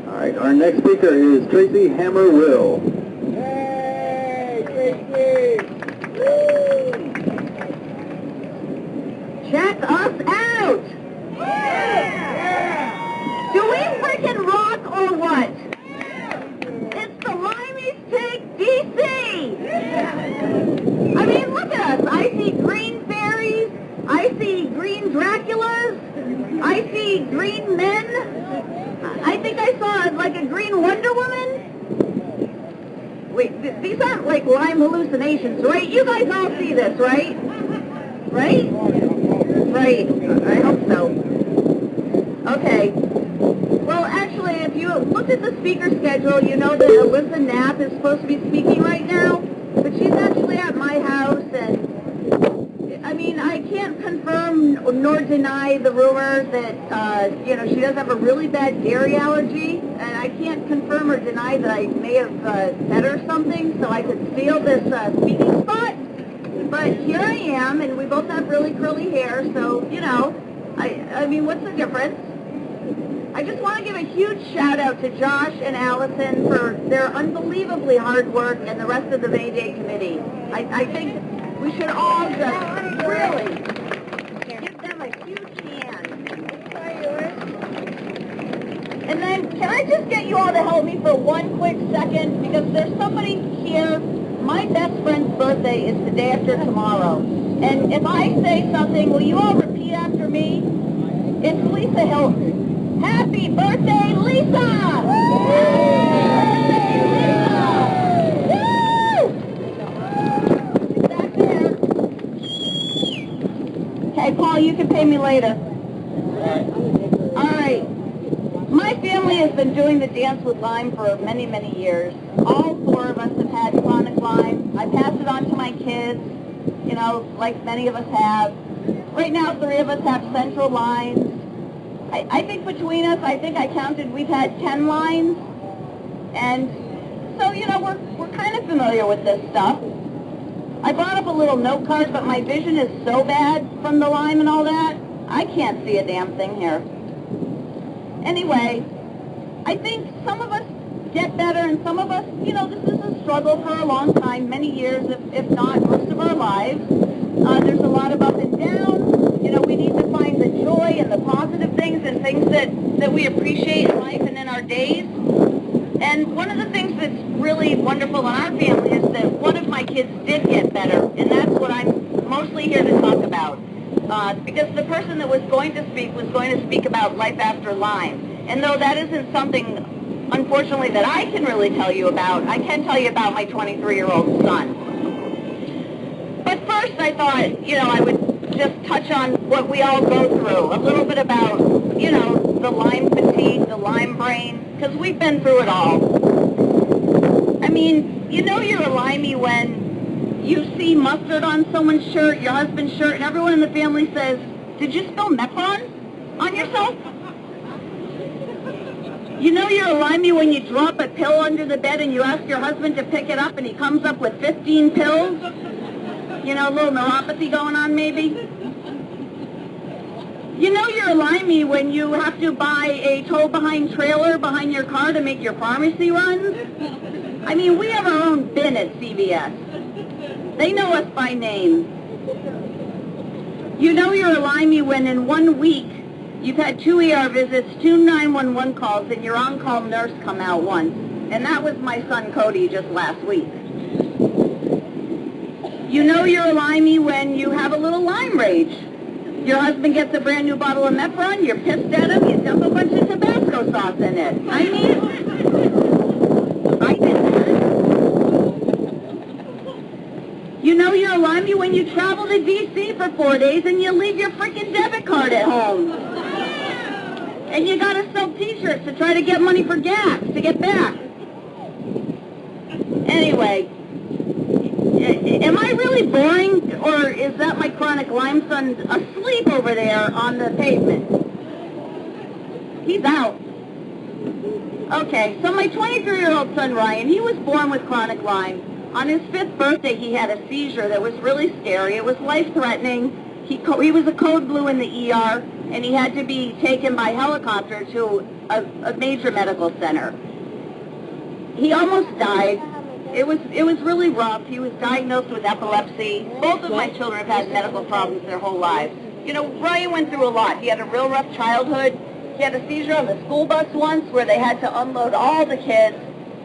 All right, our next speaker is Tracy Hammer-Will. Hey, Tracy! Woo! Check us out! Yeah! Do we freaking rock or what? It's the Limey's Take DC! I mean, look at us. I see green fairies. I see green Draculas. I see green men. I think I saw like a green Wonder Woman. Wait, these aren't like Lyme hallucinations, right? You guys all see this, right? Right? Right. I hope so. Okay. Well, actually, if you look at the speaker schedule, you know that Alyssa Knapp is supposed to be speaking right now, but she's actually at my house, and I mean, I can't confirm nor deny the rumor that, she does have a really bad dairy allergy, and I can't confirm or deny that I may have fed her something so I could steal this speaking spot. But here I am, and we both have really curly hair, so, I mean, what's the difference? I just want to give a huge shout out to Josh and Allison for their unbelievably hard work and the rest of the MayDay committee. I think we should all just really give them a huge hand. And then, can I just get you all to help me for one quick second? Because there's somebody here. My best friend's birthday is the day after tomorrow. And if I say something, will you all repeat after me? It's Lisa Hilton. Happy birthday, Lisa! Woo! Back there. Okay, Paul, you can pay me later. All right. My family has been doing the Dance with Lyme for many, many years. All four of us have had chronic Lyme. I pass it on to my kids, like many of us have. Right now, 3 of us have central lines. I think between us, I counted, we've had 10 lines. And so, we're kind of familiar with this stuff. I brought up a little note card, but my vision is so bad from the Lyme and all that, I can't see a damn thing here. Anyway, I think some of us get better, and some of us, this is a struggle for a long time, many years, if not most of our lives. There's a lot of up and down. We need to find the joy and the positive things and things that we appreciate in life and in our days. And one of the things that's really wonderful in our family is that one of my kids did get better, and that's what I'm mostly here to talk about. Because the person that was going to speak about life after Lyme. And though that isn't something, unfortunately, that I can really tell you about, I can tell you about my 23-year-old son. But first I thought, I would just touch on what we all go through, a little bit about, the Lyme fatigue, the Lyme brain, because we've been through it all. I mean, you're a Limey when you see mustard on someone's shirt, your husband's shirt, and everyone in the family says, "Did you spill Mepron on yourself?" You're a Limey when you drop a pill under the bed and you ask your husband to pick it up and he comes up with 15 pills. A little neuropathy going on maybe. You're a Limey when you have to buy a tow-behind trailer behind your car to make your pharmacy runs. I mean, we have our own bin at CVS. They know us by name. You're a Limey when in 1 week you've had 2 ER visits, 2 911 calls, and your on-call nurse come out once. And that was my son Cody just last week. You're a Limey when you have a little Lyme rage. Your husband gets a brand new bottle of Mepron, you're pissed at him, you dump a bunch of Tabasco sauce in it. I mean, I did that. You're a Limey when you travel to D.C. for 4 days and you leave your freaking debit card at home. And you gotta sell t-shirts to try to get money for gas to get back. Anyway, Am I really boring, or is that my chronic Lyme son asleep over there on the pavement? He's out. Okay, so my 23-year-old son, Ryan, he was born with chronic Lyme. On his 5th birthday, he had a seizure that was really scary. It was life-threatening. He was a code blue in the ER, and he had to be taken by helicopter to a major medical center. He almost died. It was really rough. He was diagnosed with epilepsy. Both of my children have had medical problems their whole lives. You know, Ryan went through a lot. He had a real rough childhood. He had a seizure on the school bus once where they had to unload all the kids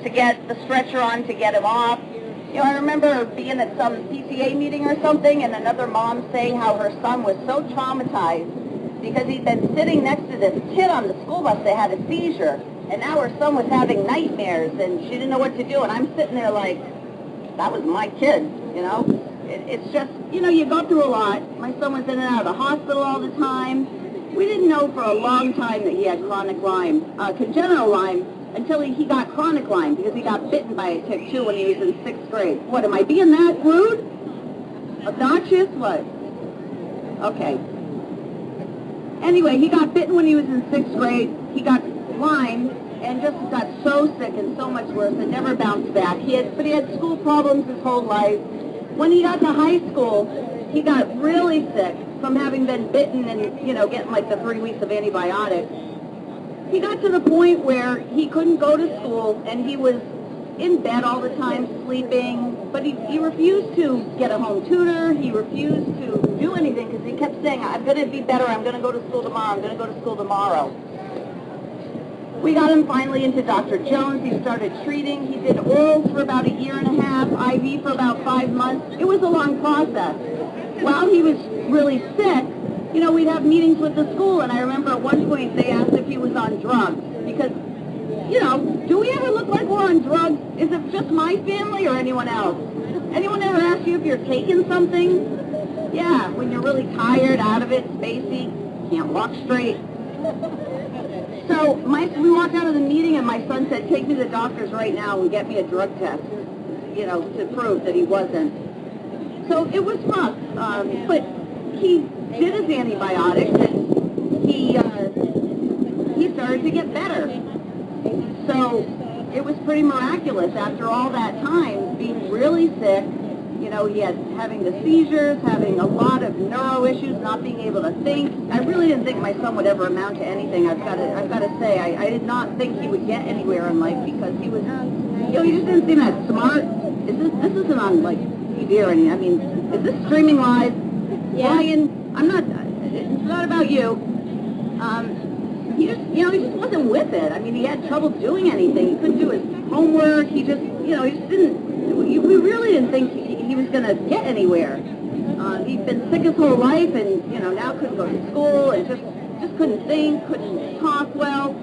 to get the stretcher on to get him off. You know, I remember being at some PTA meeting or something and another mom saying how her son was so traumatized because he'd been sitting next to this kid on the school bus that had a seizure, and now her son was having nightmares and she didn't know what to do, and I'm sitting there like, that was my kid, you know? It's just, you know, you go through a lot. My son was in and out of the hospital all the time. We didn't know for a long time that he had chronic Lyme, congenital Lyme, until he got chronic Lyme, because he got bitten by a tick, too, when he was in 6th grade. What, am I being that rude? Obnoxious? What? Okay. Anyway, he got bitten when he was in 6th grade. He got Lyme and just got so sick and so much worse and never bounced back. But he had school problems his whole life. When he got to high school, he got really sick from having been bitten and, you know, getting like the 3 weeks of antibiotics. He got to the point where he couldn't go to school and he was in bed all the time sleeping, but he refused to get a home tutor. He refused to do anything because he kept saying, I'm going to be better, I'm going to go to school tomorrow, I'm going to go to school tomorrow. We got him finally into Dr. Jones. He started treating. He did orals for about 1.5 years, IV for about 5 months. It was a long process. While he was really sick, you know, we'd have meetings with the school, and I remember at one point they asked if he was on drugs, because, you know, do we ever look like we're on drugs? Is it just my family or anyone else? Anyone ever ask you if you're taking something? Yeah, when you're really tired, out of it, spacey, can't walk straight. So we walked out of the meeting, and my son said, take me to the doctors right now and get me a drug test, you know, to prove that he wasn't. So it was rough, but he did his antibiotics, and he started to get better. So it was pretty miraculous after all that time, being really sick. You know, he had having the seizures, having a lot of neuro issues, not being able to think. I really didn't think my son would ever amount to anything. I've got to say, I did not think he would get anywhere in life because he was, you know, he just didn't seem that smart. This isn't on like TV or anything. I mean, is this streaming live? Yeah. Ryan, it's not about you. He just, you know, he just wasn't with it. I mean, he had trouble doing anything. He couldn't do his homework. He just, you know, he just didn't. We really didn't think he was going to get anywhere. He'd been sick his whole life, and you know, now couldn't go to school, and just couldn't think, couldn't talk well.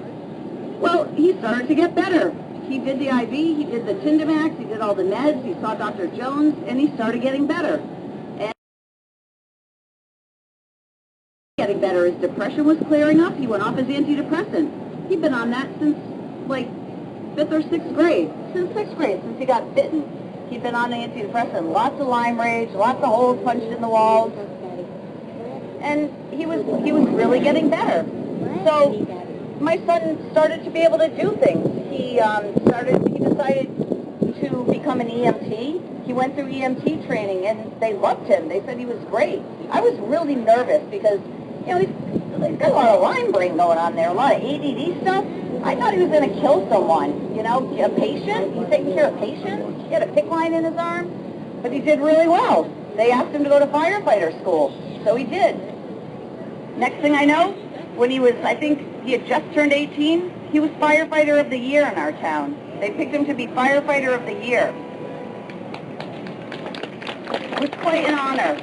Well, he started to get better. He did the IV, he did the Tindamax, he did all the meds, he saw Dr. Jones, and he started getting better. And getting better, his depression was clearing up. He went off his antidepressant. He'd been on that since like 5th or 6th grade. Since 6th grade, since he got bitten. He'd been on the antidepressant, lots of Lyme rage, lots of holes punched in the walls, and he was really getting better. So my son started to be able to do things. He decided to become an EMT. He went through EMT training, and they loved him. They said he was great. I was really nervous because, you know, he's got a lot of Lyme brain going on there, a lot of ADD stuff. I thought he was going to kill someone, you know, a patient. He's taking care of patients. He had a PICC line in his arm, but he did really well. They asked him to go to firefighter school, so he did. Next thing I know, when he was, I think he had just turned 18, he was firefighter of the year in our town. They picked him to be firefighter of the year. It was quite an honor.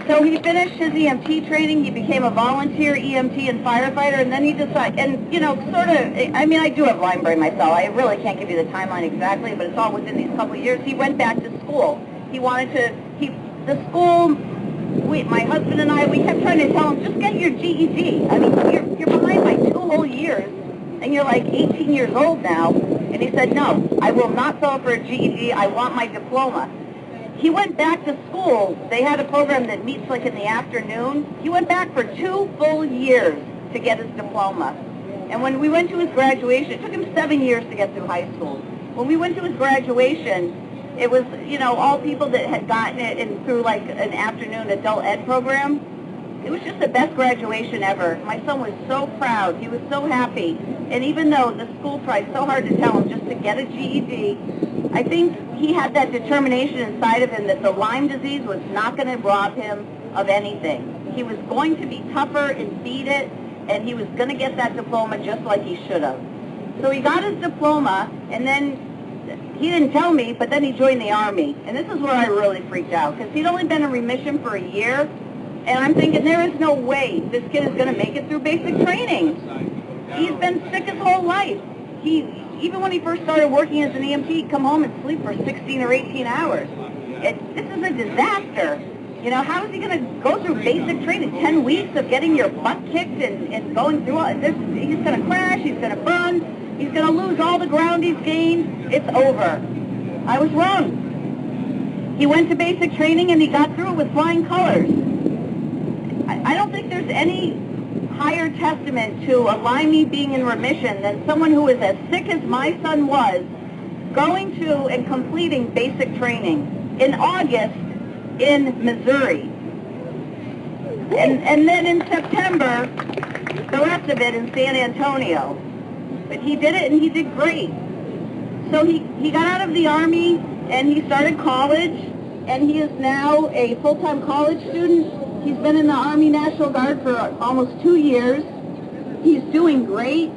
So he finished his EMT training, he became a volunteer EMT and firefighter, and then he decided, and, you know, sort of, I mean, I do have Lyme brain myself. I really can't give you the timeline exactly, but it's all within these couple of years. He went back to school. He wanted to, the school, my husband and I, we kept trying to tell him, just get your GED. I mean, you're behind by 2 whole years, and you're like 18 years old now. And he said, no, I will not settle for a GED. I want my diploma. he went back to school. They had a program that meets like in the afternoon. He went back for 2 full years to get his diploma. And when we went to his graduation, it took him 7 years to get through high school. When we went to his graduation, it was, you know, all people that had gotten it in through like an afternoon adult ed program. It was just the best graduation ever. My son was so proud. He was so happy. And even though the school tried so hard to tell him just to get a GED, I think he had that determination inside of him that the Lyme disease was not going to rob him of anything. He was going to be tougher and beat it, and he was going to get that diploma just like he should have. So he got his diploma, and then he didn't tell me, but then he joined the Army. And this is where I really freaked out, because he'd only been in remission for a year, and I'm thinking there is no way this kid is going to make it through basic training. He's been sick his whole life. Even when he first started working as an EMT, he'd come home and sleep for 16 or 18 hours. This is a disaster. You know, how is he going to go through basic training? 10 weeks of getting your butt kicked and going through all this? He's going to crash, he's going to burn, he's going to lose all the ground he's gained. It's over. I was wrong. He went to basic training and he got through it with flying colors. I don't think there's any higher testament to a Lyme being in remission than someone who is as sick as my son was, going to and completing basic training in August in Missouri. And then in September, the rest of it in San Antonio. But he did it and he did great. So he got out of the Army and he started college, and he is now a full-time college student. He's been in the Army National Guard for almost 2 years. He's doing great.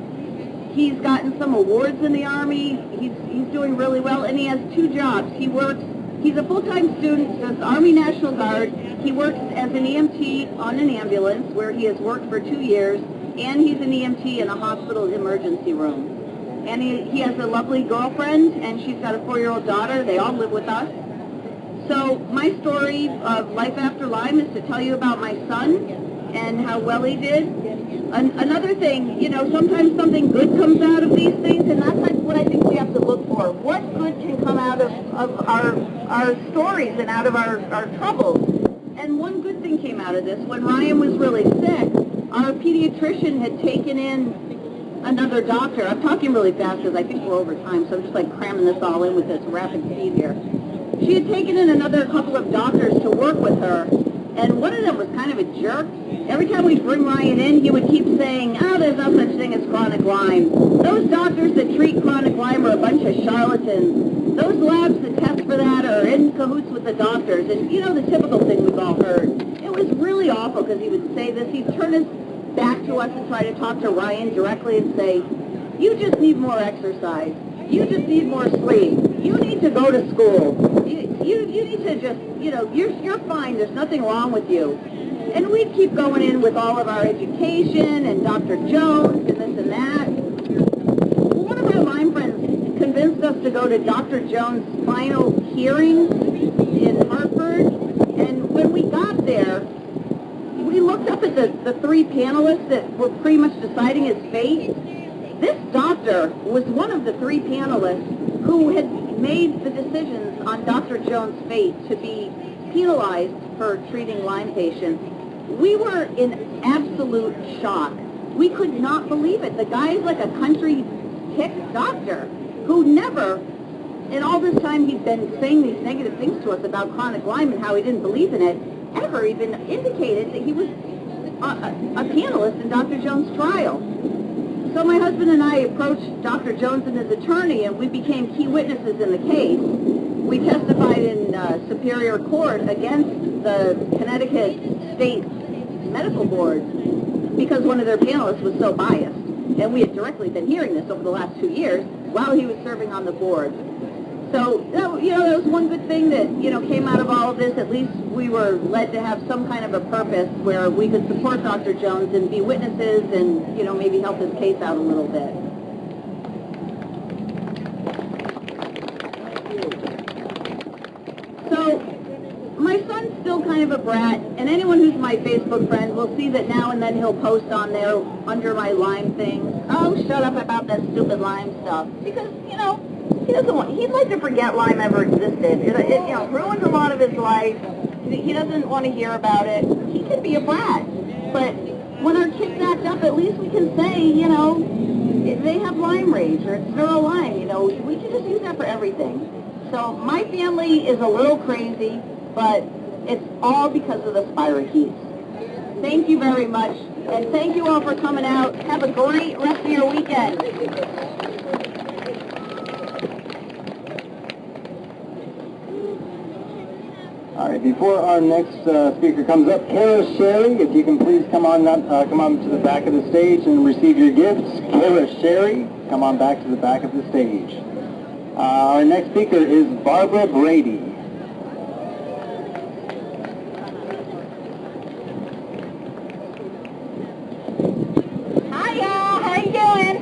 He's gotten some awards in the Army. He's doing really well, and he has 2 jobs. He's a full-time student, does Army National Guard. He works as an EMT on an ambulance, where he has worked for 2 years, and he's an EMT in a hospital emergency room. And he has a lovely girlfriend, and she's got a 4-year-old daughter. They all live with us. So my story of life after Lyme is to tell you about my son and how well he did. Another thing, you know, sometimes something good comes out of these things, and that's what I think we have to look for. What good can come out of our stories and out of our troubles? And one good thing came out of this. When Ryan was really sick, our pediatrician had taken in another doctor. I'm talking really fast because I think we're over time, so I'm just like cramming this all in with this rapid speed here. She had taken in another couple of doctors to work with her, and one of them was kind of a jerk. Every time we'd bring Ryan in, he would keep saying, oh, there's no such thing as chronic Lyme. Those doctors that treat chronic Lyme are a bunch of charlatans. Those labs that test for that are in cahoots with the doctors, and you know the typical thing we've all heard. It was really awful because he would say this. He'd turn his back to us and try to talk to Ryan directly and say, you just need more exercise. You just need more sleep. You need to go to school. You need to just, you know, you're fine. There's nothing wrong with you. And we'd keep going in with all of our education and Dr. Jones and this and that. Well, one of our Lyme friends convinced us to go to Dr. Jones' final hearing in Hartford. And when we got there, we looked up at the 3 panelists that were pretty much deciding his fate. This doctor was one of the 3 panelists who had made the decisions on Dr. Jones' fate to be penalized for treating Lyme patients. We were in absolute shock. We could not believe it. The guy is like a country hick doctor who never, in all this time he'd been saying these negative things to us about chronic Lyme and how he didn't believe in it, ever even indicated that he was a panelist in Dr. Jones' trial. So my husband and I approached Dr. Jones and his attorney, and we became key witnesses in the case. We testified in Superior Court against the Connecticut State Medical Board because one of their panelists was so biased. And we had directly been hearing this over the last 2 years while he was serving on the board. So, you know, that was one good thing that, you know, came out of all of this. At least we were led to have some kind of a purpose where we could support Dr. Jones and be witnesses and, you know, maybe help his case out a little bit. So, my son's still kind of a brat, and anyone who's my Facebook friend will see that now and then he'll post on there under my Lyme things, oh, shut up about that stupid Lyme stuff. Because, you know, he'd like to forget Lyme ever existed. It ruined a lot of his life. He doesn't want to hear about it. He can be a brat. But when our kids act up, at least we can say, they have Lyme rage or it's neuro-Lyme, we can just use that for everything. So my family is a little crazy, but it's all because of the spirochetes. Thank you very much, and thank you all for coming out. Have a great rest of your weekend. All right, before our next speaker comes up, Kara Sherry, if you can please come on to the back of the stage and receive your gifts. Kara Sherry, come on back to the back of the stage. Our next speaker is Barbara Brady. Hi y'all, how you doing?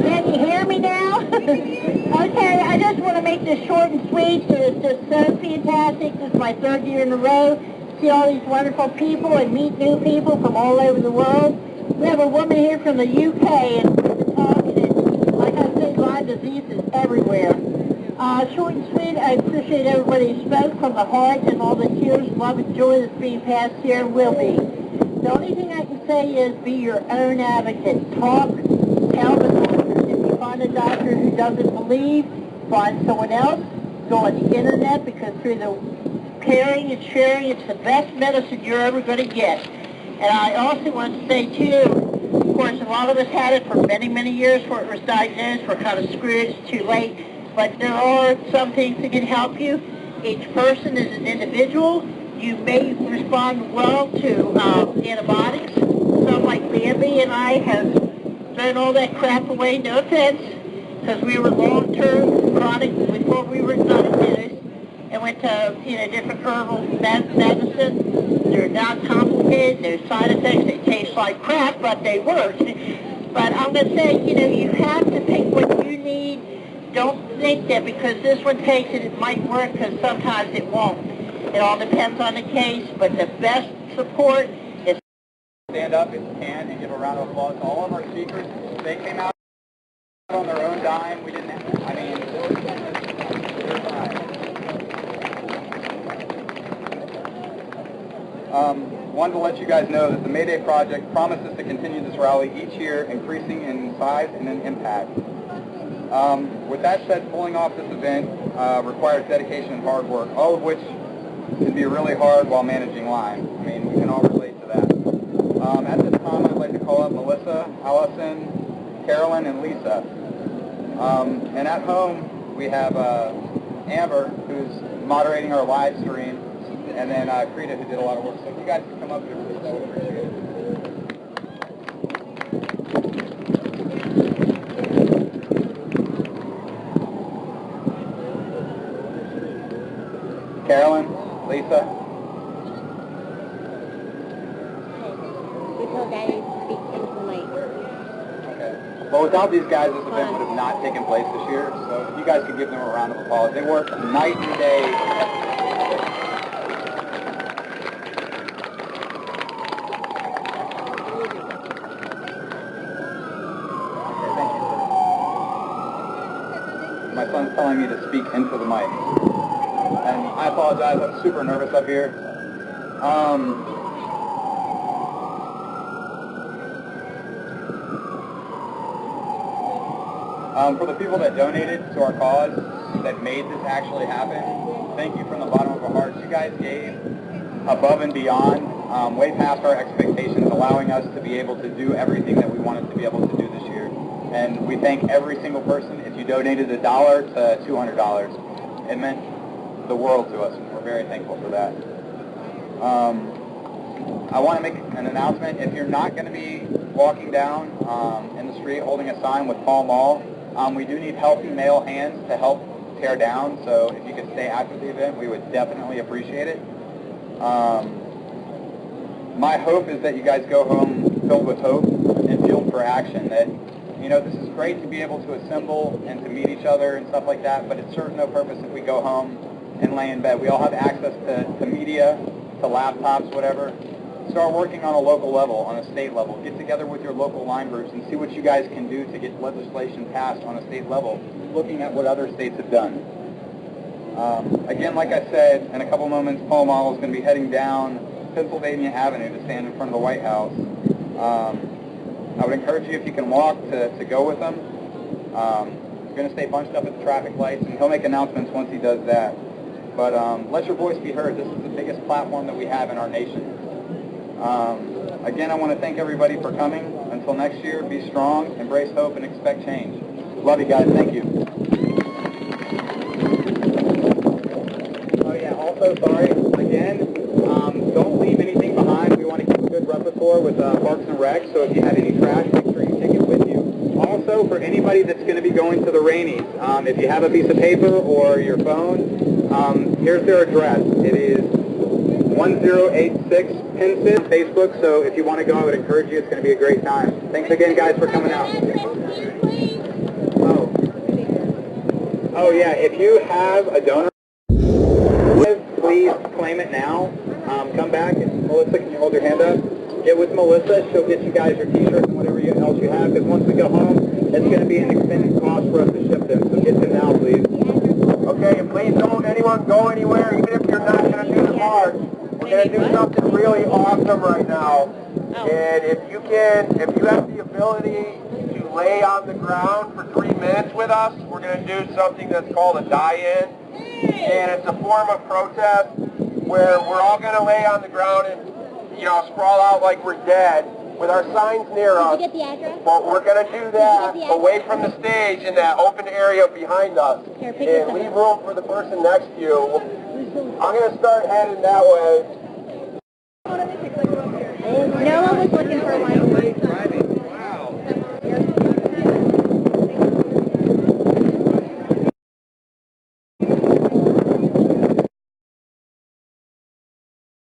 Can you hear me now? Okay, I just want to make this short and sweet. So it's just so fantastic. This is my third year in a row. See all these wonderful people and meet new people from all over the world. We have a woman here from the UK, and we've been talking, and like I said, Lyme disease is everywhere. Short and sweet, I appreciate everybody who spoke from the heart and all the tears, love, and joy that's being passed here and will be. The only thing I can say is be your own advocate. Talk, tell the doctor. If you find a doctor who doesn't believe, find someone else. Go on the internet, because through the caring and sharing, it's the best medicine you're ever going to get. And I also want to say, too, of course, a lot of us had it for many, many years before it was diagnosed. We're kind of screwed. It's too late. But there are some things that can help you. Each person is an individual. You may respond well to antibiotics. Some like Bambi and I have thrown all that crap away, no offense, because we were long-term chronic before we were diagnosed and went to different herbal medicine. They're not complicated. There's side effects. They taste like crap, but they work. But I'm going to say, you have to pick what you need. Don't think that because this one takes it, it might work, because sometimes it won't. It all depends on the case, but the best support is... Stand up if you can and give a round of applause to all of our speakers. They came out on their own dime. We didn't have, wanted to let you guys know that the MayDay Project promises to continue this rally each year, increasing in size and in impact. With that said, pulling off this event requires dedication and hard work, all of which can be really hard while managing Lyme. We can all relate to that. At this time, I'd like to call up Melissa, Allison, Carolyn, and Lisa. And at home, we have Amber, who's moderating our live stream, and then Krita, who did a lot of work. So if you guys could come up here, please, I would appreciate it. Carolyn, Lisa. Okay. Well, without these guys, this event would have not taken place this year. So if you guys could give them a round of applause. They work night and day. Okay, thank you. My son's telling me to speak into the mic. And I apologize, I'm super nervous up here. For the people that donated to our cause, that made this actually happen, thank you from the bottom of our hearts. You guys gave above and beyond, way past our expectations, allowing us to be able to do everything that we wanted to be able to do this year. And we thank every single person. If you donated $1 to $200, it meant the world to us, and we're very thankful for that. I want to make an announcement. If you're not going to be walking down in the street holding a sign with Pall Mall, we do need healthy male hands to help tear down, so if you could stay after the event, we would definitely appreciate it. My hope is that you guys go home filled with hope and fueled for action, that this is great to be able to assemble and to meet each other and stuff like that, but it serves no purpose if we go home and lay in bed. We all have access to media, to laptops, whatever. start working on a local level, on a state level. Get together with your local Lyme groups and see what you guys can do to get legislation passed on a state level, looking at what other states have done. Again, like I said, in a couple moments, Paul Model is going to be heading down Pennsylvania Avenue to stand in front of the White House. I would encourage you, if you can walk, to go with him. He's going to stay bunched up at the traffic lights, and he'll make announcements once he does that. But let your voice be heard. This is the biggest platform that we have in our nation. Again, I want to thank everybody for coming. Until next year, be strong, embrace hope, and expect change. Love you guys. Thank you. Oh yeah, also sorry, again, don't leave anything behind. We want to keep a good repertoire with Parks and Rec, so if you have any trash, make sure you take it with you. Also, for anybody that's going to be going to the Rainies, if you have a piece of paper or your phone, here's their address. It is 1086 Pinson on Facebook, so if you want to go, I would encourage you. It's going to be a great time. Thanks again, guys, for coming out. Oh yeah, if you have a donor, please claim it now. Come back, and Melissa, can you hold your hand up? Get with Melissa. She'll get you guys your t-shirts and whatever else you have, because once we go home, it's going to be an extended cost for us to ship them, so get them now, please. Okay, and please don't anyone go anywhere, even if you're not going to do the march. We're going to do something really awesome right now. And if you have the ability to lay on the ground for 3 minutes with us, we're going to do something that's called a die-in. And it's a form of protest where we're all going to lay on the ground and, sprawl out like we're dead with our signs near us. Did you get the address? But we're going to do that away from the stage in that open area behind us. Here, pick And leave room for the person next to you. I'm going to start heading that way. No one was looking for one.